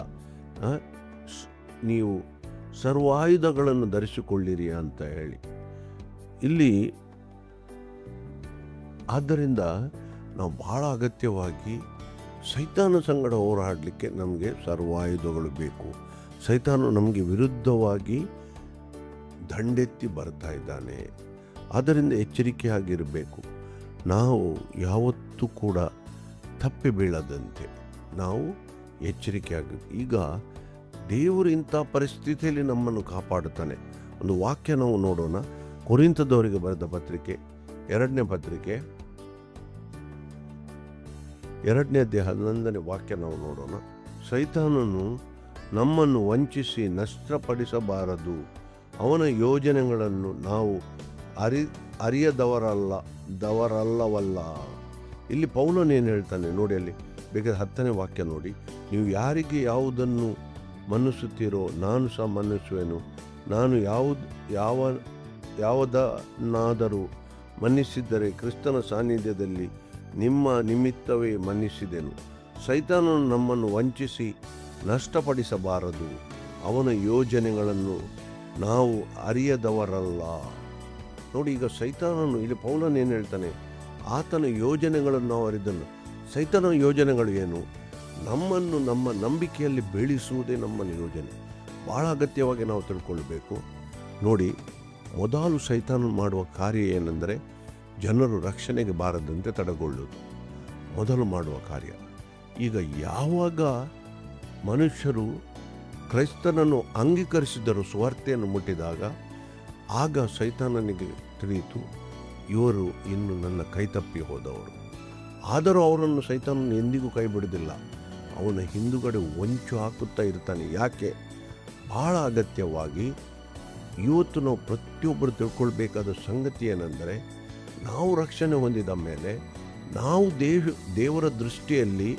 A: ನೀವು ಸರ್ವಾಯುಧಗಳನ್ನು ಧರಿಸಿಕೊಳ್ಳಿರಿ ಅಂತ ಹೇಳಿ ಇಲ್ಲಿ. ಆದ್ದರಿಂದ ನಾವು ಬಹಳ ಅಗತ್ಯವಾಗಿ ಸೈತಾನ ಸಂಗಡ ಹೋರಾಡಲಿಕ್ಕೆ ನಮಗೆ ಸರ್ವಾಯುಧಗಳು ಬೇಕು. ಸೈತಾನ ನಮಗೆ ವಿರುದ್ಧವಾಗಿ ದಂಡೆತ್ತಿ ಬರ್ತಾ ಇದ್ದಾನೆ. ಆದ್ದರಿಂದ ಎಚ್ಚರಿಕೆಯಾಗಿರಬೇಕು. ನಾವು ಯಾವತ್ತೂ ಕೂಡ ತಪ್ಪಿ ಬೀಳದಂತೆ ನಾವು ಎಚ್ಚರಿಕೆಯಾಗಿ. ಈಗ ದೇವರು ಇಂಥ ಪರಿಸ್ಥಿತಿಯಲ್ಲಿ ನಮ್ಮನ್ನು ಕಾಪಾಡುತ್ತಾನೆ. ಒಂದು ವಾಕ್ಯ ನಾವು ನೋಡೋಣ. ಕೊರಿಂಥದವರಿಗೆ ಬರೆದ ಪತ್ರಿಕೆ 2ನೇ ಪತ್ರಿಕೆ 2ನೇ ಅಧ್ಯಾಯ 11ನೇ ವಾಕ್ಯ ನಾವು ನೋಡೋಣ. ಸೈತಾನನು ನಮ್ಮನ್ನು ವಂಚಿಸಿ ನಷ್ಟಪಡಿಸಬಾರದು, ಅವನ ಯೋಜನೆಗಳನ್ನು ನಾವು ಅರಿಯದವರಲ್ಲವಲ್ಲ. ಇಲ್ಲಿ ಪೌಲನು ಏನು ಹೇಳ್ತಾನೆ ನೋಡಿ, ಅಲ್ಲಿ ಬೇಕಾದ್ರೆ 10ನೇ ವಾಕ್ಯ ನೋಡಿ. ನೀವು ಯಾರಿಗೆ ಯಾವುದನ್ನು ಮನ್ನಿಸುತ್ತೀರೋ ನಾನು ಸಹ ಮನ್ನಿಸುವೆನು, ನಾನು ಯಾವುದನ್ನಾದರೂ ಮನ್ನಿಸಿದ್ದರೆ ಕ್ರಿಸ್ತನ ಸಾನ್ನಿಧ್ಯದಲ್ಲಿ ನಿಮ್ಮ ನಿಮಿತ್ತವೇ ಮನ್ನಿಸಿದೆನು. ಸೈತಾನನು ನಮ್ಮನ್ನು ವಂಚಿಸಿ ನಷ್ಟಪಡಿಸಬಾರದು, ಅವನ ಯೋಜನೆಗಳನ್ನು ನಾವು ಅರಿಯದವರಲ್ಲ. ನೋಡಿ, ಈಗ ಸೈತಾನನು, ಇಲ್ಲಿ ಪೌಲನು ಏನು ಹೇಳ್ತಾನೆ, ಆತನ ಯೋಜನೆಗಳನ್ನು ನಾವು ಅರಿದನು. ಸೈತಾನನ ಯೋಜನೆಗಳು ಏನು? ನಮ್ಮನ್ನು ನಮ್ಮ ನಂಬಿಕೆಯಲ್ಲಿ ಬೆಳೆಸುವುದೇ ನಮ್ಮ ಯೋಜನೆ. ಭಾಳ ಅಗತ್ಯವಾಗಿ ನಾವು ತಿಳ್ಕೊಳ್ಬೇಕು. ನೋಡಿ, ಮೊದಲು ಸೈತಾನ ಮಾಡುವ ಕಾರ್ಯ ಏನೆಂದರೆ ಜನರು ರಕ್ಷಣೆಗೆ ಬಾರದಂತೆ ತಡೆಗೊಳ್ಳುವುದು ಮೊದಲು ಮಾಡುವ ಕಾರ್ಯ. ಈಗ ಯಾವಾಗ ಮನುಷ್ಯರು ಕ್ರೈಸ್ತನನ್ನು ಅಂಗೀಕರಿಸಿದರು, ಸುವಾರ್ತೆಯನ್ನು ಮುಟ್ಟಿದಾಗ, ಆಗ ಸೈತಾನನಿಗೆ ತಿಳಿಯಿತು, ಇವರು ಇನ್ನು ನನ್ನ ಕೈತಪ್ಪಿ ಹೋದವರು. ಆದರೂ ಅವರನ್ನು ಸೈತಾನನು ಎಂದಿಗೂ ಕೈ ಬಿಡುವುದಿಲ್ಲ. ಅವನ ಹಿಂದುಗಡೆ ಹೊಂಚು ಹಾಕುತ್ತಾ ಇರ್ತಾನೆ. ಯಾಕೆ? ಬಹಳ ಅಗತ್ಯವಾಗಿ ಇವತ್ತು ನಾವು ಪ್ರತಿಯೊಬ್ಬರು ತಿಳ್ಕೊಳ್ಬೇಕಾದ ಸಂಗತಿ ಏನೆಂದರೆ, ನಾವು ರಕ್ಷಣೆ ಹೊಂದಿದ ಮೇಲೆ ನಾವು ದೇವರ ದೃಷ್ಟಿಯಲ್ಲಿ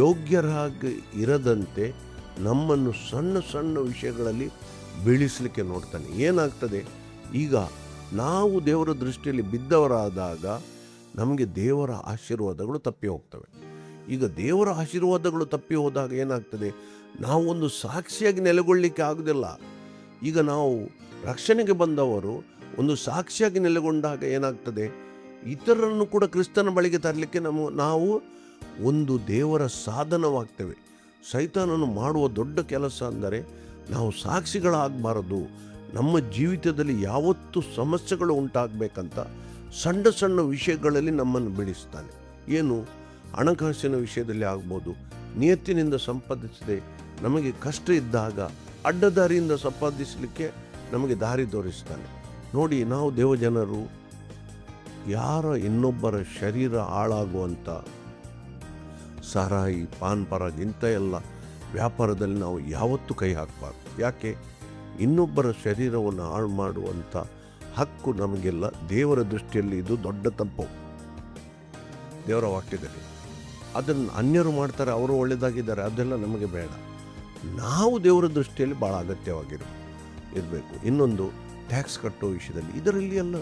A: ಯೋಗ್ಯರಾಗಿ ಇರದಂತೆ ನಮ್ಮನ್ನು ಸಣ್ಣ ಸಣ್ಣ ವಿಷಯಗಳಲ್ಲಿ ಬೀಳಿಸಲಿಕ್ಕೆ ನೋಡ್ತಾನೆ. ಏನಾಗ್ತದೆ, ಈಗ ನಾವು ದೇವರ ದೃಷ್ಟಿಯಲ್ಲಿ ಬಿದ್ದವರಾದಾಗ ನಮಗೆ ದೇವರ ಆಶೀರ್ವಾದಗಳು ತಪ್ಪಿ ಹೋಗ್ತವೆ. ಈಗ ದೇವರ ಆಶೀರ್ವಾದಗಳು ತಪ್ಪಿ ಹೋದಾಗ ಏನಾಗ್ತದೆ, ನಾವು ಒಂದು ಸಾಕ್ಷಿಯಾಗಿ ನೆಲೆಗೊಳ್ಳಲಿಕ್ಕೆ ಆಗೋದಿಲ್ಲ. ಈಗ ನಾವು ರಕ್ಷಣೆಗೆ ಬಂದವರು ಒಂದು ಸಾಕ್ಷಿಯಾಗಿ ನೆಲೆಗೊಂಡಾಗ ಏನಾಗ್ತದೆ, ಇತರರನ್ನು ಕೂಡ ಕ್ರಿಸ್ತನ ಬಳಿಗೆ ತರಲಿಕ್ಕೆ ನಾವು ಒಂದು ದೇವರ ಸಾಧನವಾಗ್ತೇವೆ. ಸೈತಾನನು ಮಾಡುವ ದೊಡ್ಡ ಕೆಲಸ ಅಂದರೆ ನಾವು ಸಾಕ್ಷಿಗಳಾಗಬಾರದು. ನಮ್ಮ ಜೀವಿತದಲ್ಲಿ ಯಾವತ್ತೂ ಸಮಸ್ಯೆಗಳು ಉಂಟಾಗಬೇಕಂತ ಸಣ್ಣ ಸಣ್ಣ ವಿಷಯಗಳಲ್ಲಿ ನಮ್ಮನ್ನು ಬೀಳಿಸ್ತಾನೆ. ಏನು, ಹಣಕಾಸಿನ ವಿಷಯದಲ್ಲಿ ಆಗ್ಬೋದು, ನಿಯತ್ತಿನಿಂದ ಸಂಪಾದಿಸದೆ ನಮಗೆ ಕಷ್ಟ ಇದ್ದಾಗ ಅಡ್ಡದಾರಿಯಿಂದ ಸಂಪಾದಿಸಲಿಕ್ಕೆ ನಮಗೆ ದಾರಿ ತೋರಿಸ್ತಾನೆ. ನೋಡಿ, ನಾವು ದೇವಜನರು ಇನ್ನೊಬ್ಬರ ಶರೀರ ಹಾಳಾಗುವಂಥ ಸಾರಾಯಿ, ಪಾನ್ ಪರಾಗ್ ಇಂಥ ಎಲ್ಲ ವ್ಯಾಪಾರದಲ್ಲಿ ನಾವು ಯಾವತ್ತೂ ಕೈ ಹಾಕಬಾರ್ದು. ಯಾಕೆ, ಇನ್ನೊಬ್ಬರ ಶರೀರವನ್ನು ಹಾಳು ಮಾಡುವಂಥ ಹಕ್ಕು ನಮಗೆಲ್ಲ. ದೇವರ ದೃಷ್ಟಿಯಲ್ಲಿ ಇದು ದೊಡ್ಡ ತಪ್ಪು. ದೇವರ ವಾಕ್ಯದಲ್ಲಿ ಅದನ್ನು ಅನ್ಯರು ಮಾಡ್ತಾರೆ, ಅವರು ಒಳ್ಳೆಯದಾಗಿದ್ದಾರೆ, ಅದೆಲ್ಲ ನಮಗೆ ಬೇಡ. ನಾವು ದೇವರ ದೃಷ್ಟಿಯಲ್ಲಿ ಭಾಳ ಅಗತ್ಯವಾಗಿರಬೇಕು. ಇನ್ನೊಂದು, ಟ್ಯಾಕ್ಸ್ ಕಟ್ಟೋ ವಿಷಯದಲ್ಲಿ, ಇದರಲ್ಲಿ ಎಲ್ಲ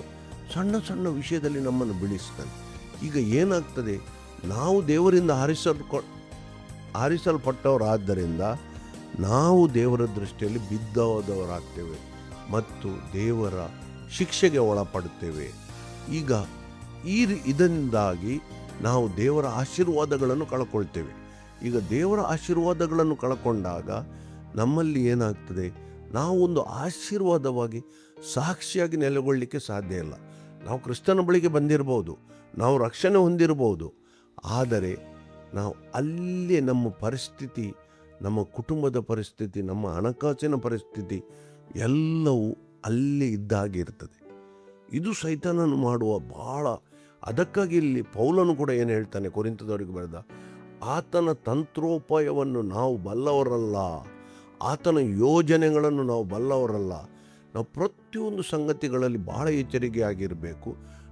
A: ಸಣ್ಣ ಸಣ್ಣ ವಿಷಯದಲ್ಲಿ ನಮ್ಮನ್ನು ಬೀಳಿಸ್ತಾನೆ. ಈಗ ಏನಾಗ್ತದೆ, ನಾವು ದೇವರಿಂದ ಆರಿಸಲ್ಪಟ್ಟವರಾದ್ದರಿಂದ ನಾವು ದೇವರ ದೃಷ್ಟಿಯಲ್ಲಿ ಬಿದ್ದೋದವರಾಗ್ತೇವೆ ಮತ್ತು ದೇವರ ಶಿಕ್ಷೆಗೆ ಒಳಪಡುತ್ತೇವೆ. ಈಗ ಇದರಿಂದಾಗಿ ನಾವು ದೇವರ ಆಶೀರ್ವಾದಗಳನ್ನು ಕಳ್ಕೊಳ್ತೇವೆ. ಈಗ ದೇವರ ಆಶೀರ್ವಾದಗಳನ್ನು ಕಳ್ಕೊಂಡಾಗ ನಮ್ಮಲ್ಲಿ ಏನಾಗ್ತದೆ, ನಾವು ಒಂದು ಆಶೀರ್ವಾದವಾಗಿ ಸಾಕ್ಷಿಯಾಗಿ ನೆಲೆಗೊಳ್ಳಲಿಕ್ಕೆ ಸಾಧ್ಯ ಇಲ್ಲ. ನಾವು ಕ್ರಿಸ್ತನ ಬಳಿಗೆ ಬಂದಿರ್ಬೋದು, ನಾವು ರಕ್ಷಣೆ ಹೊಂದಿರ್ಬೋದು, ಆದರೆ ನಾವು ಅಲ್ಲೇ ನಮ್ಮ ಪರಿಸ್ಥಿತಿ, ನಮ್ಮ ಕುಟುಂಬದ ಪರಿಸ್ಥಿತಿ, ನಮ್ಮ ಹಣಕಾಸಿನ ಪರಿಸ್ಥಿತಿ ಎಲ್ಲವೂ ಅಲ್ಲೇ ಇದ್ದಾಗೆ ಇರ್ತದೆ. ಇದು ಸೈತಾನನು ಮಾಡುವ ಭಾಳ. ಅದಕ್ಕಾಗಿ ಇಲ್ಲಿ ಪೌಲನು ಕೂಡ ಏನು ಹೇಳ್ತಾನೆ, ಕೊರಿಂಥದವರಿಗೆ ಬರೆದ, ಆತನ ತಂತ್ರೋಪಾಯವನ್ನು ನಾವು ಬಲ್ಲವರಲ್ಲ, ಆತನ ಯೋಜನೆಗಳನ್ನು ನಾವು ಬಲ್ಲವರಲ್ಲ. ನಾವು ಪ್ರತಿಯೊಂದು ಸಂಗತಿಗಳಲ್ಲಿ ಭಾಳ ಎಚ್ಚರಿಕೆಯಾಗಿರಬೇಕು.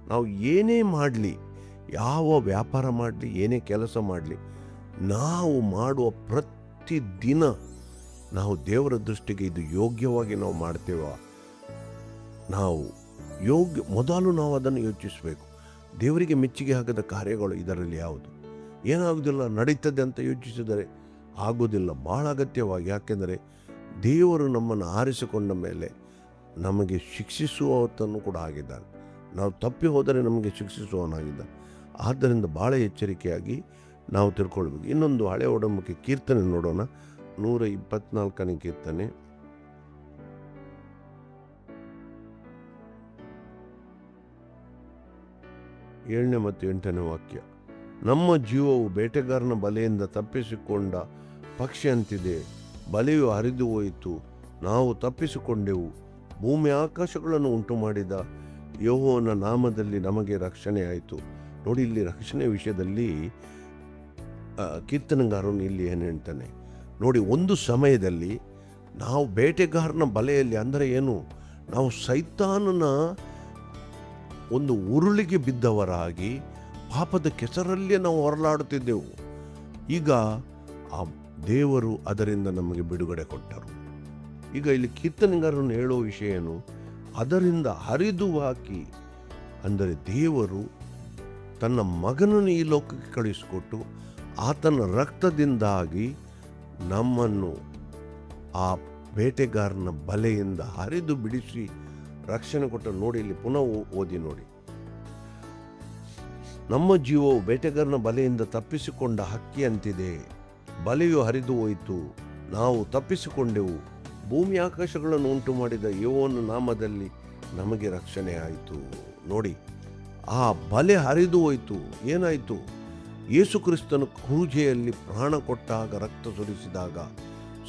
A: ನಾವು ಏನೇ ಮಾಡಲಿ, ಯಾವ ವ್ಯಾಪಾರ ಮಾಡಲಿ, ಏನೇ ಕೆಲಸ ಮಾಡಲಿ, ನಾವು ಮಾಡುವ ಪ್ರತಿದಿನ ನಾವು ದೇವರ ದೃಷ್ಟಿಗೆ ಇದು ಯೋಗ್ಯವಾಗಿ ನಾವು ಮಾಡ್ತೇವ, ನಾವು ಮೊದಲು ನಾವು ಅದನ್ನು ಯೋಚಿಸಬೇಕು. ದೇವರಿಗೆ ಮೆಚ್ಚುಗೆ ಆಗದ ಕಾರ್ಯಗಳು ಇದರಲ್ಲಿ ಯಾವುದು, ಏನಾಗುವುದಿಲ್ಲ, ನಡೀತದೆ ಅಂತ ಯೋಚಿಸಿದರೆ ಆಗೋದಿಲ್ಲ. ಭಾಳ ಅಗತ್ಯವಾಗಿ, ಯಾಕೆಂದರೆ ದೇವರು ನಮ್ಮನ್ನು ಆರಿಸಿಕೊಂಡ ಮೇಲೆ ನಮಗೆ ಶಿಕ್ಷಿಸುವವತನ್ನು ಕೂಡ ಆಗಿದ್ದಾನೆ. ನಾವು ತಪ್ಪಿ ಹೋದರೆ ನಮಗೆ ಶಿಕ್ಷಿಸುವವನಾಗಿದ್ದಾನೆ. ಆದ್ದರಿಂದ ಭಾಳ ಎಚ್ಚರಿಕೆಯಾಗಿ ನಾವು ತಿಳ್ಕೊಳ್ಬೇಕು. ಇನ್ನೊಂದು ಹಳೆ ಒಡಂಬಡಿಕೆ ಕೀರ್ತನೆ ನೋಡೋಣ. 124ನೇ ಕೀರ್ತನೆ, 7 ಮತ್ತು 8ನೇ ವಾಕ್ಯ. ನಮ್ಮ ಜೀವವು ಬೇಟೆಗಾರನ ಬಲೆಯಿಂದ ತಪ್ಪಿಸಿಕೊಂಡ ಪಕ್ಷಿಯಂತಿದೆ. ಬಲೆಯು ಹರಿದು ಹೋಯಿತು, ನಾವು ತಪ್ಪಿಸಿಕೊಂಡೆವು. ಭೂಮಿ ಆಕಾಶಗಳನ್ನು ಉಂಟು ಮಾಡಿದ ಯೆಹೋವನ ನಾಮದಲ್ಲಿ ನಮಗೆ ರಕ್ಷಣೆ ಆಯಿತು. ನೋಡಿ, ಇಲ್ಲಿ ರಕ್ಷಣೆ ವಿಷಯದಲ್ಲಿ ಕೀರ್ತನೆಗಾರನು ಇಲ್ಲಿ ಏನು ಹೇಳ್ತಾನೆ ನೋಡಿ. ಒಂದು ಸಮಯದಲ್ಲಿ ನಾವು ಬೇಟೆಗಾರನ ಬಲೆಯಲ್ಲಿ, ಅಂದರೆ ಏನು, ನಾವು ಸೈತಾನನ ಒಂದು ಉರುಳಿಗೆ ಬಿದ್ದವರಾಗಿ ಪಾಪದ ಕೆಸರಲ್ಲೇ ನಾವು ಹೊರಲಾಡುತ್ತಿದ್ದೆವು. ಈಗ ಆ ದೇವರು ಅದರಿಂದ ನಮಗೆ ಬಿಡುಗಡೆ ಕೊಟ್ಟರು. ಈಗ ಇಲ್ಲಿ ಕೀರ್ತನೆಗಾರನು ಹೇಳೋ ವಿಷಯ ಏನು, ಅದರಿಂದ ಹರಿದು ಹಾಕಿ, ಅಂದರೆ ದೇವರು ತನ್ನ ಮಗನನ್ನು ಈ ಲೋಕಕ್ಕೆ ಕಳಿಸಿಕೊಟ್ಟು ಆತನ ರಕ್ತದಿಂದಾಗಿ ನಮ್ಮನ್ನು ಆ ಬೇಟೆಗಾರನ ಬಲೆಯಿಂದ ಹರಿದು ಬಿಡಿಸಿ ರಕ್ಷಣೆ ಕೊಟ್ಟರು. ನೋಡಿ, ಇಲ್ಲಿ ಪುನಃ ಓದಿ ನೋಡಿ. ನಮ್ಮ ಜೀವವು ಬೇಟೆಗಾರನ ಬಲೆಯಿಂದ ತಪ್ಪಿಸಿಕೊಂಡ ಹಕ್ಕಿಯಂತಿದೆ. ಬಲೆಯು ಹರಿದು ಹೋಯಿತು, ನಾವು ತಪ್ಪಿಸಿಕೊಂಡೆವು. ಭೂಮಿ ಆಕಾಶಗಳನ್ನು ಉಂಟು ಮಾಡಿದ ಯೆಹೋವನ ನಾಮದಲ್ಲಿ ನಮಗೆ ರಕ್ಷಣೆ ಆಯಿತು. ನೋಡಿ, ಆ ಬಲೆ ಹರಿದು ಹೋಯಿತು. ಏನಾಯಿತು, ಯೇಸು ಕ್ರಿಸ್ತನ ಕ್ರೂಜೆಯಲ್ಲಿ ಪ್ರಾಣ ಕೊಟ್ಟಾಗ, ರಕ್ತ ಸುರಿಸಿದಾಗ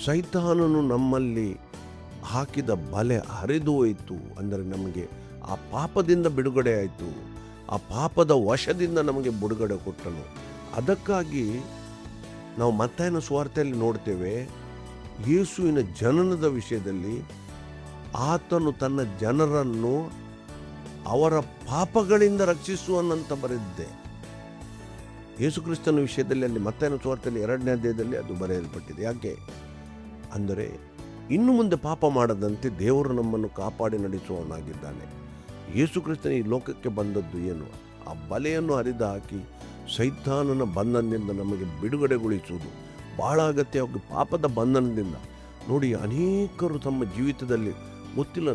A: ಸೈತಾನನು ನಮ್ಮಲ್ಲಿ ಹಾಕಿದ ಬಲೆ ಹರಿದು ಹೋಯಿತು. ಅಂದರೆ ನಮಗೆ ಆ ಪಾಪದಿಂದ ಬಿಡುಗಡೆ ಆಯಿತು. ಆ ಪಾಪದ ವಶದಿಂದ ನಮಗೆ ಬಿಡುಗಡೆ ಕೊಟ್ಟನು. ಅದಕ್ಕಾಗಿ ನಾವು ಮತ್ತಾಯನ ಸುವಾರ್ತೆಯಲ್ಲಿ ನೋಡ್ತೇವೆ, ಯೇಸುವಿನ ಜನನದ ವಿಷಯದಲ್ಲಿ ಆತನು ತನ್ನ ಜನರನ್ನು ಅವರ ಪಾಪಗಳಿಂದ ರಕ್ಷಿಸುವನಂತ ಬರೆದಿದೆ. ಯೇಸು ಕ್ರಿಸ್ತನ ವಿಷಯದಲ್ಲಿ ಅಲ್ಲಿ ಮತ್ತಾಯನ ಸುವಾರ್ತೆಯಲ್ಲಿ 2ನೇ ಅಧ್ಯಾಯದಲ್ಲಿ ಅದು ಬರೆಯಲ್ಪಟ್ಟಿದೆ. ಯಾಕೆ ಅಂದರೆ ಇನ್ನು ಮುಂದೆ ಪಾಪ ಮಾಡದಂತೆ ದೇವರು ನಮ್ಮನ್ನು ಕಾಪಾಡಿ ನಡೆಸುವವನಾಗಿದ್ದಾನೆ. ಯೇಸು ಕ್ರಿಸ್ತನ ಈ ಲೋಕಕ್ಕೆ ಬಂದದ್ದು ಏನು? ಆ ಬಲೆಯನ್ನು ಹರಿದು ಹಾಕಿ ಸೈತಾನನ ಬಂಧನದಿಂದ ನಮಗೆ ಬಿಡುಗಡೆಗೊಳಿಸುವುದು ಬಹಳ ಅಗತ್ಯವಾಗಿ. ಪಾಪದ ಬಂಧನದಿಂದ ನೋಡಿ, ಅನೇಕರು ತಮ್ಮ ಜೀವಿತದಲ್ಲಿ ಗೊತ್ತಿಲ್ಲ,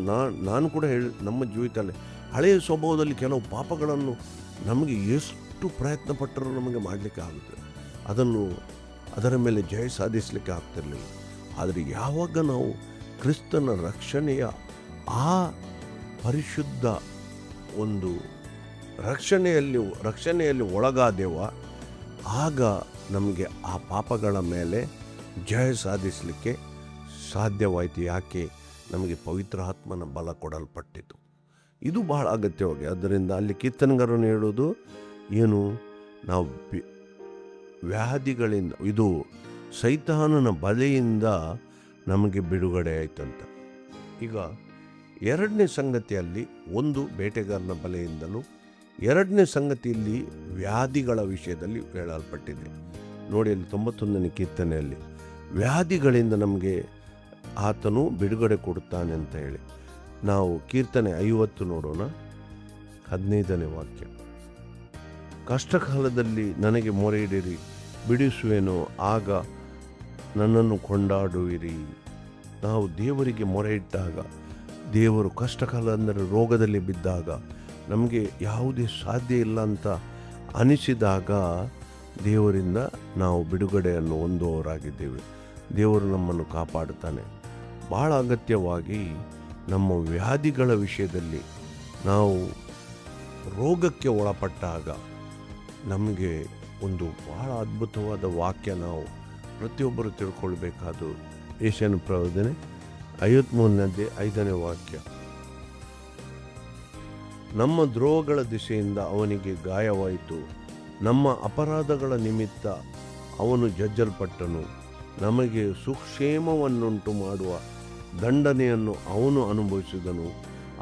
A: ನಾನು ಕೂಡ ನಮ್ಮ ಜೀವಿತದಲ್ಲಿ ಹಳೆಯ ಸ್ವಭಾವದಲ್ಲಿ ಕೆಲವು ಪಾಪಗಳನ್ನು ನಮಗೆ ಎಷ್ಟು ಪ್ರಯತ್ನ ಪಟ್ಟರೂ ನಮಗೆ ಮಾಡಲಿಕ್ಕೆ ಆಗುತ್ತೆ, ಅದರ ಮೇಲೆ ಜಯ ಸಾಧಿಸಲಿಕ್ಕೆ ಆಗ್ತಿರಲಿಲ್ಲ. ಆದರೆ ಯಾವಾಗ ನಾವು ಕ್ರಿಸ್ತನ ರಕ್ಷಣೆಯ ಆ ಪರಿಶುದ್ಧ ಒಂದು ರಕ್ಷಣೆಯಲ್ಲಿ ಒಳಗಾದೆವ, ಆಗ ನಮಗೆ ಆ ಪಾಪಗಳ ಮೇಲೆ ಜಯ ಸಾಧಿಸಲಿಕ್ಕೆ ಸಾಧ್ಯವಾಯಿತು. ಯಾಕೆ? ನಮಗೆ ಪವಿತ್ರ ಆತ್ಮನ ಬಲ ಕೊಡಲ್ಪಟ್ಟಿತು. ಇದು ಬಹಳ ಅಗತ್ಯವಾಗಿ. ಆದ್ದರಿಂದ ಅಲ್ಲಿ ಕೀರ್ತನೆಗಾರನು ಹೇಳೋದು ಏನು? ನಾವು ವ್ಯಾಧಿಗಳಿಂದ, ಇದು ಸೈತಾನನ ಬಲೆಯಿಂದ ನಮಗೆ ಬಿಡುಗಡೆ ಆಯ್ತಂತ. ಈಗ 2ನೇ ಸಂಗತಿಯಲ್ಲಿ, ಒಂದು ಬೇಟೆಗಾರನ ಬಲೆಯಿಂದಲೂ, 2ನೇ ಸಂಗತಿಯಲ್ಲಿ ವ್ಯಾಧಿಗಳ ವಿಷಯದಲ್ಲಿ ಹೇಳಲ್ಪಟ್ಟಿದೆ. ನೋಡಿ, ಅಲ್ಲಿ 91ನೇ ಕೀರ್ತನೆಯಲ್ಲಿ ವ್ಯಾಧಿಗಳಿಂದ ನಮಗೆ ಆತನು ಬಿಡುಗಡೆ ಕೊಡುತ್ತಾನೆ ಅಂತ ಹೇಳಿ. ನಾವು ಕೀರ್ತನೆ 50 ನೋಡೋಣ, 15ನೇ ವಾಕ್ಯ. ಕಷ್ಟಕಾಲದಲ್ಲಿ ನನಗೆ ಮೊರೆಯಿಡಿರಿ, ಬಿಡಿಸುವೆನು, ಆಗ ನನ್ನನ್ನು ಕೊಂಡಾಡುವಿರಿ. ನಾವು ದೇವರಿಗೆ ಮೊರೆ ಇಟ್ಟಾಗ, ದೇವರು ಕಷ್ಟಕಾಲ ಅಂದರೆ ರೋಗದಲ್ಲಿ ಬಿದ್ದಾಗ, ನಮಗೆ ಯಾವುದೇ ಸಾಧ್ಯ ಇಲ್ಲ ಅಂತ ಅನಿಸಿದಾಗ ದೇವರಿಂದ ನಾವು ಬಿಡುಗಡೆಯನ್ನು ಹೊಂದುವವರಾಗಿದ್ದೇವೆ. ದೇವರು ನಮ್ಮನ್ನು ಕಾಪಾಡುತ್ತಾನೆ. ಬಹಳ ಅಗತ್ಯವಾಗಿ ನಮ್ಮ ವ್ಯಾಧಿಗಳ ವಿಷಯದಲ್ಲಿ ನಾವು ರೋಗಕ್ಕೆ ಒಳಪಟ್ಟಾಗ ನಮಗೆ ಒಂದು ಬಹಳ ಅದ್ಭುತವಾದ ವಾಕ್ಯ ನಾವು ಪ್ರತಿಯೊಬ್ಬರು ತಿಳ್ಕೊಳ್ಬೇಕಾದ್ದು. ಯೆಶಾಯನ ಪ್ರವಾದನೆ 53ನೇ 5ನೇ ವಾಕ್ಯ. ನಮ್ಮ ದ್ರೋಹಗಳ ದಿಶೆಯಿಂದ ಅವನಿಗೆ ಗಾಯವಾಯಿತು, ನಮ್ಮ ಅಪರಾಧಗಳ ನಿಮಿತ್ತ ಅವನು ಜಜ್ಜಲ್ಪಟ್ಟನು, ನಮಗೆ ಸುಕ್ಷೇಮವನ್ನುಂಟು ಮಾಡುವ ದಂಡನೆಯನ್ನು ಅವನು ಅನುಭವಿಸಿದನು,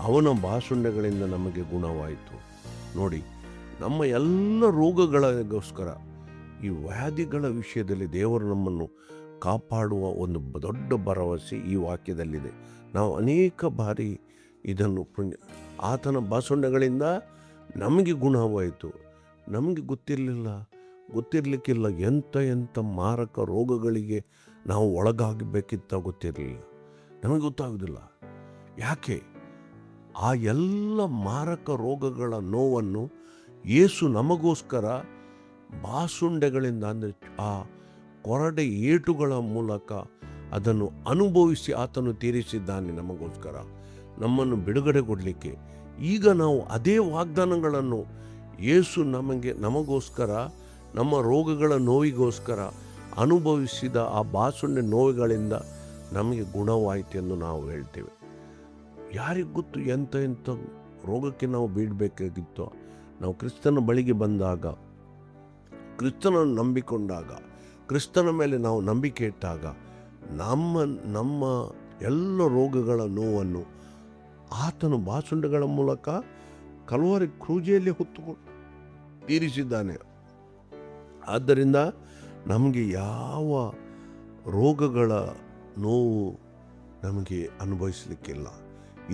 A: ಅವನ ಬಾಸುಂಡೆಗಳಿಂದ ನಮಗೆ ಗುಣವಾಯಿತು. ನೋಡಿ, ನಮ್ಮ ಎಲ್ಲ ರೋಗಗಳಿಗೋಸ್ಕರ ಈ ವ್ಯಾಧಿಗಳ ವಿಷಯದಲ್ಲಿ ದೇವರು ನಮ್ಮನ್ನು ಕಾಪಾಡುವ ಒಂದು ದೊಡ್ಡ ಭರವಸೆ ಈ ವಾಕ್ಯದಲ್ಲಿದೆ. ನಾವು ಅನೇಕ ಬಾರಿ ಇದನ್ನು ಆತನ ಬಾಸುಂಡೆಗಳಿಂದ ನಮಗೆ ಗುಣವಾಯಿತು. ನಮಗೆ ಗೊತ್ತಿರಲಿಕ್ಕಿಲ್ಲ ಎಂಥ ಮಾರಕ ರೋಗಗಳಿಗೆ ನಾವು ಒಳಗಾಗಬೇಕಿತ್ತ ಗೊತ್ತಿರಲಿಲ್ಲ, ನಮಗೆ ಗೊತ್ತಾಗೋದಿಲ್ಲ. ಯಾಕೆ? ಆ ಎಲ್ಲ ಮಾರಕ ರೋಗಗಳ ನೋವನ್ನು ಯೇಸು ನಮಗೋಸ್ಕರ ಬಾಸುಂಡೆಗಳಿಂದ, ಅಂದರೆ ಆ ಕೊರಡೆ ಏಟುಗಳ ಮೂಲಕ ಅದನ್ನು ಅನುಭವಿಸಿ ಆತನು ತೀರಿಸಿದ್ದಾನೆ ನಮಗೋಸ್ಕರ, ನಮ್ಮನ್ನು ಬಿಡುಗಡೆ ಕೊಡಲಿಕ್ಕೆ. ಈಗ ನಾವು ಅದೇ ವಾಗ್ದಾನಗಳನ್ನು ಯೇಸು ನಮಗೋಸ್ಕರ, ನಮ್ಮ ರೋಗಗಳ ನೋವಿಗೋಸ್ಕರ ಅನುಭವಿಸಿದ ಆ ಬಾಸುಂಡೆ ನೋವುಗಳಿಂದ ನಮಗೆ ಗುಣವಾಯಿತು ಎಂದು ನಾವು ಹೇಳ್ತೇವೆ. ಯಾರಿಗೆ ಗೊತ್ತು ಎಂಥ ರೋಗಕ್ಕೆ ನಾವು ಬೀಳಬೇಕಾಗಿತ್ತೋ. ನಾವು ಕ್ರಿಸ್ತನ ಬಳಿಗೆ ಬಂದಾಗ, ಕ್ರಿಸ್ತನನ್ನು ನಂಬಿಕೊಂಡಾಗ, ಕ್ರಿಸ್ತನ ಮೇಲೆ ನಾವು ನಂಬಿಕೆ ಇಟ್ಟಾಗ ನಮ್ಮ ಎಲ್ಲ ರೋಗಗಳ ನೋವನ್ನು ಆತನು ಬಾಸುಂಡೆಗಳ ಮೂಲಕ ಕಲ್ವಾರಿ ಕ್ರೂಜೆಯಲ್ಲಿ ಹೊತ್ತುಕೊಂಡು ತೀರಿಸಿದ್ದಾನೆ. ಆದ್ದರಿಂದ ನಮಗೆ ಯಾವ ರೋಗಗಳ ನೋವು ನಮಗೆ ಅನುಭವಿಸಲಿಕ್ಕಿಲ್ಲ.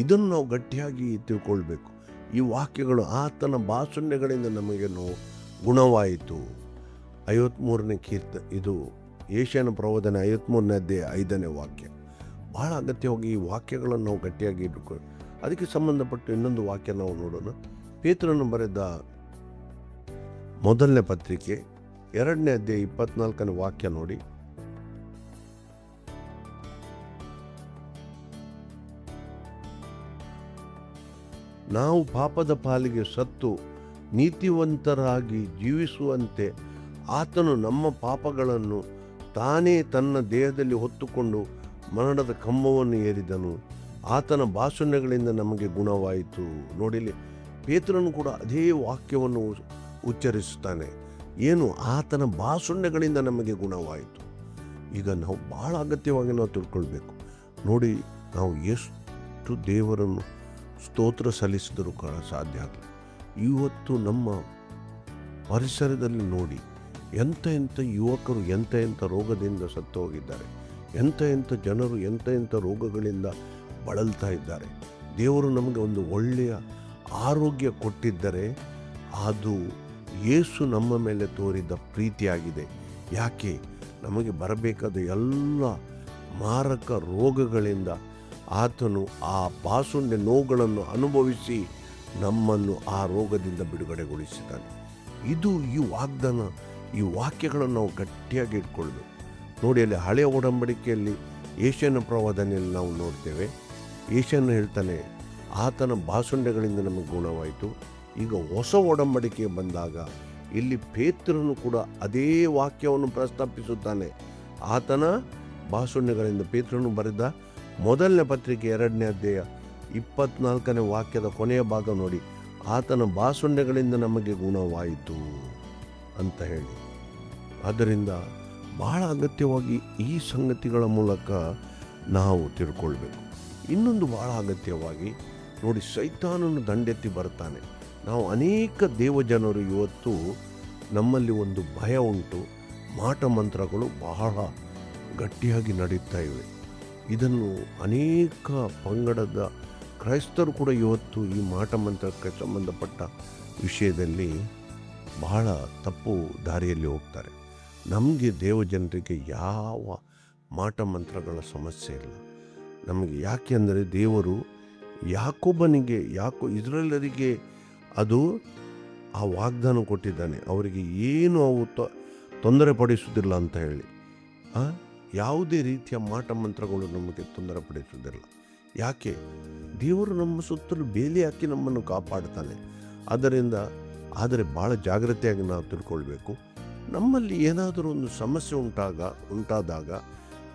A: ಇದನ್ನು ನಾವು ಗಟ್ಟಿಯಾಗಿ ತಿಳ್ಕೊಳ್ಬೇಕು. ಈ ವಾಕ್ಯಗಳು ಆತನ ಬಾಸುಂಡೆಗಳಿಂದ ನಮಗೆ ಗುಣವಾಯಿತು. 53ನೇ ಇದು ಯೆಶಾಯನ ಪ್ರವಾದನೆ 53ನೇ ಅಧ್ಯಾಯ 5ನೇ ವಾಕ್ಯ. ಬಹಳ ಅಗತ್ಯವಾಗಿ ಈ ವಾಕ್ಯಗಳನ್ನು ನಾವು ಗಟ್ಟಿಯಾಗಿ ಇಟ್ಟುಕೊಳ್ಳಿ. ಅದಕ್ಕೆ ಸಂಬಂಧಪಟ್ಟು ಇನ್ನೊಂದು ವಾಕ್ಯ ನಾವು ನೋಡೋಣ. ಪೇತ್ರನು ಬರೆದ ಮೊದಲನೇ ಪತ್ರಿಕೆ 2ನೇ ಅಧ್ಯಾಯ 24ನೇ ವಾಕ್ಯ ನೋಡಿ. ನಾವು ಪಾಪದ ಪಾಲಿಗೆ ಸತ್ತು ನೀತಿವಂತರಾಗಿ ಜೀವಿಸುವಂತೆ ಆತನು ನಮ್ಮ ಪಾಪಗಳನ್ನು ತಾನೇ ತನ್ನ ದೇಹದಲ್ಲಿ ಹೊತ್ತುಕೊಂಡು ಮರಣದ ಕಂಬವನ್ನು ಏರಿದನು, ಆತನ ಬಾಸುಂಡೆಗಳಿಂದ ನಮಗೆ ಗುಣವಾಯಿತು. ನೋಡಿಲಿ, ಪೇತ್ರನು ಕೂಡ ಅದೇ ವಾಕ್ಯವನ್ನು ಉಚ್ಚರಿಸುತ್ತಾನೆ. ಏನು? ಆತನ ಬಾಸುಂಡೆಗಳಿಂದ ನಮಗೆ ಗುಣವಾಯಿತು. ಈಗ ನಾವು ಬಹಳ ಅಗತ್ಯವಾಗಿ ನಾವು ತಿಳ್ಕೊಳ್ಬೇಕು. ನೋಡಿ, ನಾವು ಎಷ್ಟು ದೇವರನ್ನು ಸ್ತೋತ್ರ ಸಲ್ಲಿಸಿದರೂ ಕೂಡ ಸಾಧ್ಯ ಆಗಲಿ. ಇವತ್ತು ನಮ್ಮ ಪರಿಸರದಲ್ಲಿ ನೋಡಿ, ಎಂಥ ಯುವಕರು ಎಂಥ ರೋಗದಿಂದ ಸತ್ತು ಹೋಗಿದ್ದಾರೆ, ಎಂಥ ಜನರು ಎಂಥ ರೋಗಗಳಿಂದ ಬಳಲ್ತಾ ಇದ್ದಾರೆ. ದೇವರು ನಮಗೆ ಒಂದು ಒಳ್ಳೆಯ ಆರೋಗ್ಯ ಕೊಟ್ಟಿದ್ದರೆ ಅದು ಯೇಸು ನಮ್ಮ ಮೇಲೆ ತೋರಿದ ಪ್ರೀತಿಯಾಗಿದೆ. ಯಾಕೆ? ನಮಗೆ ಬರಬೇಕಾದ ಎಲ್ಲ ಮಾರಕ ರೋಗಗಳಿಂದ ಆತನು ಆ ಬಾಸುಂಡೆ ನೋವುಗಳನ್ನು ಅನುಭವಿಸಿ ನಮ್ಮನ್ನು ಆ ರೋಗದಿಂದ ಬಿಡುಗಡೆಗೊಳಿಸಿದ್ದಾನೆ. ಇದು ಈ ವಾಗ್ದಾನ, ಈ ವಾಕ್ಯಗಳನ್ನು ನಾವು ಗಟ್ಟಿಯಾಗಿ ಇಟ್ಕೊಳ್ಬೇಕು. ನೋಡಿ, ಅಲ್ಲಿ ಹಳೆಯ ಒಡಂಬಡಿಕೆಯಲ್ಲಿ ಏಷ್ಯನ ಪ್ರವಾದನೆಯಲ್ಲಿ ನಾವು ನೋಡ್ತೇವೆ. ಏಷ್ಯನ ಹೇಳ್ತಾನೆ, ಆತನ ಬಾಸುಂಡೆಗಳಿಂದ ನಮಗೆ ಗುಣವಾಯಿತು. ಈಗ ಹೊಸ ಒಡಂಬಡಿಕೆ ಬಂದಾಗ ಇಲ್ಲಿ ಪೇತ್ರನು ಕೂಡ ಅದೇ ವಾಕ್ಯವನ್ನು ಪ್ರಸ್ತಾಪಿಸುತ್ತಾನೆ. ಆತನ ಬಾಸುಂಡೆಗಳಿಂದ ಪೇತ್ರನು ಬರೆದ ಮೊದಲನೇ ಪತ್ರಿಕೆ 2ನೇ ಅಧ್ಯಾಯ 24ನೇ ವಾಕ್ಯದ ಕೊನೆಯ ಭಾಗ ನೋಡಿ, ಆತನ ಬಾಸುಂಡೆಗಳಿಂದ ನಮಗೆ ಗುಣವಾಯಿತು ಅಂತ ಹೇಳಿ. ಆದ್ದರಿಂದ ಬಹಳ ಅಗತ್ಯವಾಗಿ ಈ ಸಂಗತಿಗಳ ಮೂಲಕ ನಾವು ತಿಳ್ಕೊಳ್ಬೇಕು. ಇನ್ನೊಂದು ಬಹಳ ಅಗತ್ಯವಾಗಿ ನೋಡಿ, ಸೈತಾನನು ದಂಡೆತ್ತಿ ಬರ್ತಾನೆ. ನಾವು ಅನೇಕ ದೇವಜನರು ಇವತ್ತು ನಮ್ಮಲ್ಲಿ ಒಂದು ಭಯ ಉಂಟು, ಮಾಟ ಮಂತ್ರಗಳು ಬಹಳ ಗಟ್ಟಿಯಾಗಿ ನಡೀತಾ ಇವೆ. ಇದನ್ನು ಅನೇಕ ಪಂಗಡದ ಕ್ರೈಸ್ತರು ಕೂಡ ಇವತ್ತು ಈ ಮಾಟ ಮಂತ್ರಕ್ಕೆ ಸಂಬಂಧಪಟ್ಟ ವಿಷಯದಲ್ಲಿ ಬಹಳ ತಪ್ಪು ದಾರಿಯಲ್ಲಿ ಹೋಗ್ತಾರೆ. ನಮಗೆ ದೇವಜನರಿಗೆ ಯಾವ ಮಾಟ ಮಂತ್ರಗಳ ಸಮಸ್ಯೆ ಇಲ್ಲ. ನಮಗೆ ಯಾಕೆ ಅಂದರೆ ದೇವರು ಇಸ್ರಾಯೇಲರಿಗೆ ಅದು ಆ ವಾಗ್ದಾನ ಕೊಟ್ಟಿದ್ದಾನೆ, ಅವರಿಗೆ ಏನು ಅವು ತೊಂದರೆ ಪಡಿಸುವುದಿಲ್ಲ ಅಂತ ಹೇಳಿ. ಯಾವುದೇ ರೀತಿಯ ಮಾಟ ಮಂತ್ರಗಳು ನಮಗೆ ತೊಂದರೆ ಪಡಿಸುವುದಿಲ್ಲ. ಯಾಕೆ? ದೇವರು ನಮ್ಮ ಸುತ್ತಲೂ ಬೇಲಿ ಹಾಕಿ ನಮ್ಮನ್ನು ಕಾಪಾಡ್ತಾನೆ. ಆದರೆ ಭಾಳ ಜಾಗ್ರತೆಯಾಗಿ ನಾವು ತಿಳ್ಕೊಳ್ಬೇಕು. ನಮ್ಮಲ್ಲಿ ಏನಾದರೂ ಒಂದು ಸಮಸ್ಯೆ ಉಂಟಾದಾಗ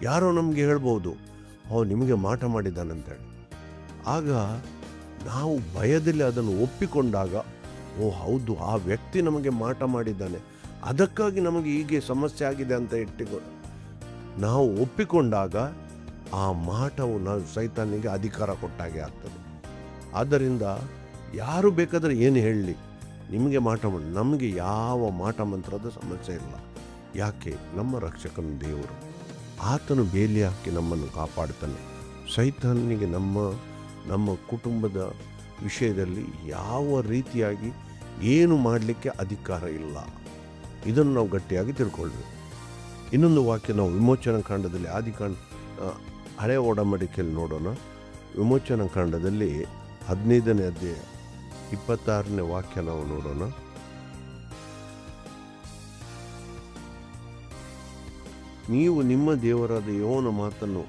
A: ಯಾರೋ ನಮಗೆ ಹೇಳ್ಬೋದು, ನಿಮಗೆ ಮಾಟ ಮಾಡಿದ್ದಾನಂತೇಳಿ. ಆಗ ನಾವು ಭಯದಲ್ಲಿ ಅದನ್ನು ಒಪ್ಪಿಕೊಂಡಾಗ, ಹೌದು, ಆ ವ್ಯಕ್ತಿ ನಮಗೆ ಮಾಟ ಮಾಡಿದ್ದಾನೆ, ಅದಕ್ಕಾಗಿ ನಮಗೆ ಹೀಗೆ ಸಮಸ್ಯೆ ಆಗಿದೆ ಅಂತ ನಾವು ಒಪ್ಪಿಕೊಂಡಾಗ ಆ ಮಾಟವು ನಾವು ಸೈತಾನಿಗೆ ಅಧಿಕಾರ ಕೊಟ್ಟಾಗೆ ಆಗ್ತದೆ. ಆದ್ದರಿಂದ ಯಾರು ಬೇಕಾದರೆ ಏನು ಹೇಳಲಿ, ನಿಮಗೆ ಮಾಟ ಮಾಡಿ, ನಮಗೆ ಯಾವ ಮಾಟ ಮಂತ್ರದ ಸಮಸ್ಯೆ ಇಲ್ಲ. ಯಾಕೆ? ನಮ್ಮ ರಕ್ಷಕನ ದೇವರು, ಆತನು ಬೇಲಿ ಹಾಕಿ ನಮ್ಮನ್ನು ಕಾಪಾಡ್ತಾನೆ. ಸೈತಾನಿಗೆ ನಮ್ಮ ಕುಟುಂಬದ ವಿಷಯದಲ್ಲಿ ಯಾವ ರೀತಿಯಾಗಿ ಏನು ಮಾಡಲಿಕ್ಕೆ ಅಧಿಕಾರ ಇಲ್ಲ. ಇದನ್ನು ನಾವು ಗಟ್ಟಿಯಾಗಿ ತಿಳ್ಕೊಳ್ಬೇಕು. ಇನ್ನೊಂದು ವಾಕ್ಯ ನಾವು ವಿಮೋಚನಾ ಕಾಂಡದಲ್ಲಿ ಹಳೆಯ ಒಡಂಬಡಿಕೆಯಲ್ಲಿ ನೋಡೋಣ. ವಿಮೋಚನಾ ಕಾಂಡದಲ್ಲಿ 15ನೇ ಅಧ್ಯಾಯ 26ನೇ ವಾಕ್ಯ ನಾವು ನೋಡೋಣ. ನೀವು ನಿಮ್ಮ ದೇವರಾದ ಯೆಹೋವನ ಮಾತನ್ನು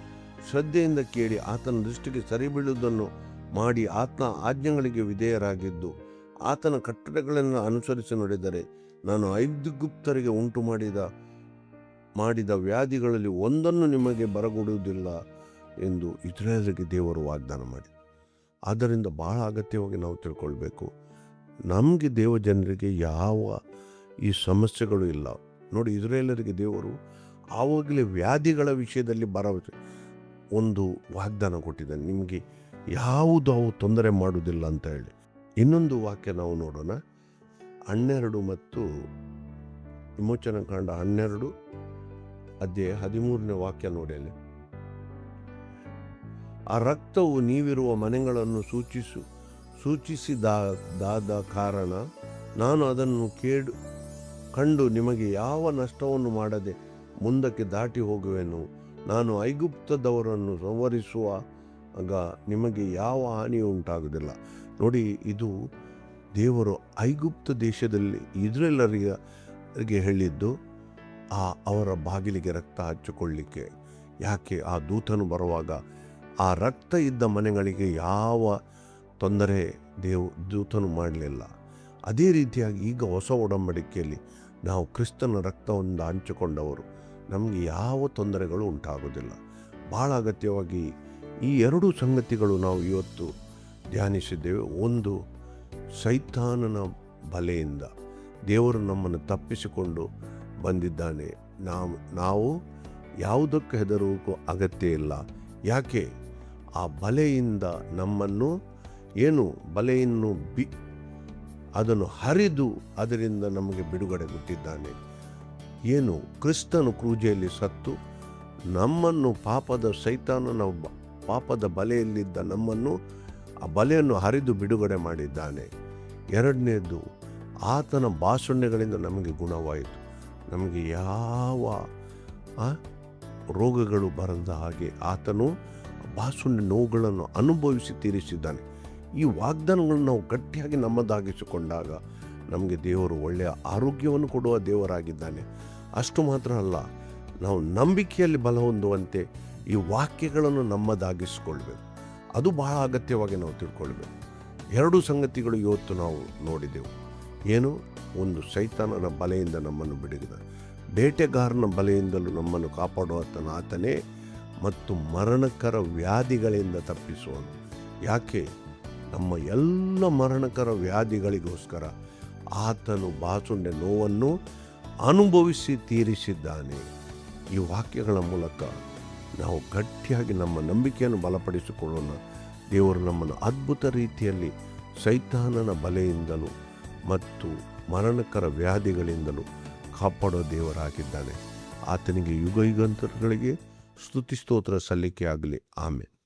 A: ಶ್ರದ್ಧೆಯಿಂದ ಕೇಳಿ ಆತನ ದೃಷ್ಟಿಗೆ ಸರಿಬೀಳುವುದನ್ನು ಮಾಡಿ ಆತನ ಆಜ್ಞೆಗಳಿಗೆ ವಿಧೇಯರಾಗಿದ್ದು ಆತನ ಕಟ್ಟಳೆಗಳನ್ನು ಅನುಸರಿಸಿ ನಡೆದರೆ ನಾನು ಐಗುಪ್ತರಿಗೆ ಉಂಟು ಮಾಡಿದ ವ್ಯಾಧಿಗಳಲ್ಲಿ ಒಂದನ್ನು ನಿಮಗೆ ಬರಗೊಡುವುದಿಲ್ಲ ಎಂದು ಇಸ್ರಾಯೇಲರಿಗೆ ದೇವರು ವಾಗ್ದಾನ ಮಾಡಿ. ಆದ್ದರಿಂದ ಬಹಳ ಅಗತ್ಯವಾಗಿ ನಾವು ತಿಳ್ಕೊಳ್ಬೇಕು, ನಮಗೆ ದೇವಜನರಿಗೆ ಯಾವ ಈ ಸಮಸ್ಯೆಗಳು ಇಲ್ಲ. ನೋಡಿ, ಇಸ್ರಾಯೇಲರಿಗೆ ದೇವರು ಆವಾಗಲೇ ವ್ಯಾಧಿಗಳ ವಿಷಯದಲ್ಲಿ ಒಂದು ವಾಗ್ದಾನ ಕೊಟ್ಟಿದ್ದಾನೆ, ನಿಮಗೆ ಯಾವುದು ಅವು ತೊಂದರೆ ಮಾಡುವುದಿಲ್ಲ ಅಂತ ಹೇಳಿ. ಇನ್ನೊಂದು ವಾಕ್ಯ ನಾವು ನೋಡೋಣ. 12 ಮತ್ತು ವಿಮೋಚನಾ ಕಾಂಡ 12 ಅಧ್ಯಾಯ 13ನೇ ವಾಕ್ಯ ನೋಡಿ. ಅಲ್ಲಿ ಆ ರಕ್ತವು ನೀವಿರುವ ಮನೆಗಳನ್ನು ಸೂಚಿಸಿದಾದ ಕಾರಣ ನಾನು ಅದನ್ನು ಕಂಡು ನಿಮಗೆ ಯಾವ ನಷ್ಟವನ್ನು ಮಾಡದೆ ಮುಂದಕ್ಕೆ ದಾಟಿ ಹೋಗುವೆನು. ನಾನು ಐಗುಪ್ತದವರನ್ನು ಸಂಹರಿಸುವಾಗ ನಿಮಗೆ ಯಾವ ಹಾನಿಯೂ ಉಂಟಾಗುವುದಿಲ್ಲ. ನೋಡಿ, ಇದು ದೇವರು ಐಗುಪ್ತ ದೇಶದಲ್ಲಿ ಇಸ್ರಾಯೇಲರಿಗೆ ಹೇಳಿದ್ದು ಅವರ ಬಾಗಿಲಿಗೆ ರಕ್ತ ಹಚ್ಚಿಕೊಳ್ಳಿಕ್ಕೆ. ಯಾಕೆ? ಆ ದೂತನು ಬರುವಾಗ ಆ ರಕ್ತ ಇದ್ದ ಮನೆಗಳಿಗೆ ಯಾವ ತೊಂದರೆ ದೂತನು ಮಾಡಲಿಲ್ಲ. ಅದೇ ರೀತಿಯಾಗಿ ಈಗ ಹೊಸ ಒಡಂಬಡಿಕೆಯಲ್ಲಿ ನಾವು ಕ್ರಿಸ್ತನ ರಕ್ತವನ್ನು ಹಂಚಿಕೊಂಡವರು, ನಮಗೆ ಯಾವ ತೊಂದರೆಗಳು ಉಂಟಾಗೋದಿಲ್ಲ. ಭಾಳ ಅಗತ್ಯವಾಗಿ ಈ 2 ಸಂಗತಿಗಳು ನಾವು ಇವತ್ತು ಧ್ಯಾನಿಸಿದ್ದೇವೆ. ಒಂದು, ಸೈತಾನನ ಬಲೆಯಿಂದ ದೇವರು ನಮ್ಮನ್ನು ತಪ್ಪಿಸಿಕೊಂಡು ಬಂದಿದ್ದಾನೆ. ನಾವು ಯಾವುದಕ್ಕೆ ಹೆದರುವುದಕ್ಕೂ ಅಗತ್ಯ ಇಲ್ಲ. ಯಾಕೆ? ಆ ಬಲೆಯಿಂದ ನಮ್ಮನ್ನು ಬಲೆಯನ್ನು ಅದನ್ನು ಹರಿದು ಅದರಿಂದ ನಮಗೆ ಬಿಡುಗಡೆ ಕೊಟ್ಟಿದ್ದಾನೆ. ಏನು ಕ್ರಿಸ್ತನು ಕ್ರೂಜೆಯಲ್ಲಿ ಸತ್ತು ನಮ್ಮನ್ನು ಪಾಪದ ಬಲೆಯಲ್ಲಿದ್ದ ನಮ್ಮನ್ನು ಆ ಬಲೆಯನ್ನು ಹರಿದು ಬಿಡುಗಡೆ ಮಾಡಿದ್ದಾನೆ. ಎರಡನೇದು, ಆತನ ಬಾಸುಣ್ಯಗಳಿಂದ ನಮಗೆ ಗುಣವಾಯಿತು. ನಮಗೆ ಯಾವ ರೋಗಗಳು ಬರದ ಹಾಗೆ ಆತನು ಬಾಸುಣ್ಯ ನೋವುಗಳನ್ನು ಅನುಭವಿಸಿ ತೀರಿಸಿದ್ದಾನೆ. ಈ ವಾಗ್ದಾನಗಳನ್ನು ನಾವು ಗಟ್ಟಿಯಾಗಿ ನಮ್ಮದಾಗಿಸಿಕೊಂಡಾಗ ನಮಗೆ ದೇವರು ಒಳ್ಳೆಯ ಆರೋಗ್ಯವನ್ನು ಕೊಡುವ ದೇವರಾಗಿದ್ದಾನೆ. ಅಷ್ಟು ಮಾತ್ರ ಅಲ್ಲ, ನಾವು ನಂಬಿಕೆಯಲ್ಲಿ ಬಲ ಹೊಂದುವಂತೆ ಈ ವಾಕ್ಯಗಳನ್ನು ನಮ್ಮದಾಗಿಸಿಕೊಳ್ಬೇಕು. ಅದು ಬಹಳ ಅಗತ್ಯವಾಗಿ ನಾವು ತಿಳ್ಕೊಳ್ಬೇಕು. ಎರಡು ಸಂಗತಿಗಳು ಇವತ್ತು ನಾವು ನೋಡಿದೆವು. ಏನು? ಒಂದು, ಸೈತಾನನ ಬಲೆಯಿಂದ ನಮ್ಮನ್ನು ಬಿಡುಗಡೆ, ಬೇಟೆಗಾರನ ಬಲೆಯಿಂದಲೂ ನಮ್ಮನ್ನು ಕಾಪಾಡುವ ಆತನೇ, ಮತ್ತು ಮರಣಕರ ವ್ಯಾಧಿಗಳಿಂದ ತಪ್ಪಿಸುವನು. ಯಾಕೆ? ನಮ್ಮ ಎಲ್ಲ ಮರಣಕರ ವ್ಯಾಧಿಗಳಿಗೋಸ್ಕರ ಆತನು ಬಾಸುಂಡೆ ನೋವನ್ನು ಅನುಭವಿಸಿ ತೀರಿಸಿದ್ದಾನೆ. ಈ ವಾಕ್ಯಗಳ ಮೂಲಕ ನಾವು ಗಟ್ಟಿಯಾಗಿ ನಮ್ಮ ನಂಬಿಕೆಯನ್ನು ಬಲಪಡಿಸಿಕೊಳ್ಳೋಣ. ದೇವರು ನಮ್ಮನ್ನು ಅದ್ಭುತ ರೀತಿಯಲ್ಲಿ ಸೈತಾನನ ಬಲೆಯಿಂದಲೂ ಮತ್ತು ಮರಣಕರ ವ್ಯಾಧಿಗಳಿಂದಲೂ ಕಾಪಾಡೋ ದೇವರಾಗಿದ್ದಾನೆ. ಆತನಿಗೆ ಯುಗ ಯುಗಾಂತರಗಳಿಗೆ ಸ್ತುತಿ ಸ್ತೋತ್ರ ಸಲ್ಲಿಕೆ ಆಗಲಿ. ಆಮೆನ್.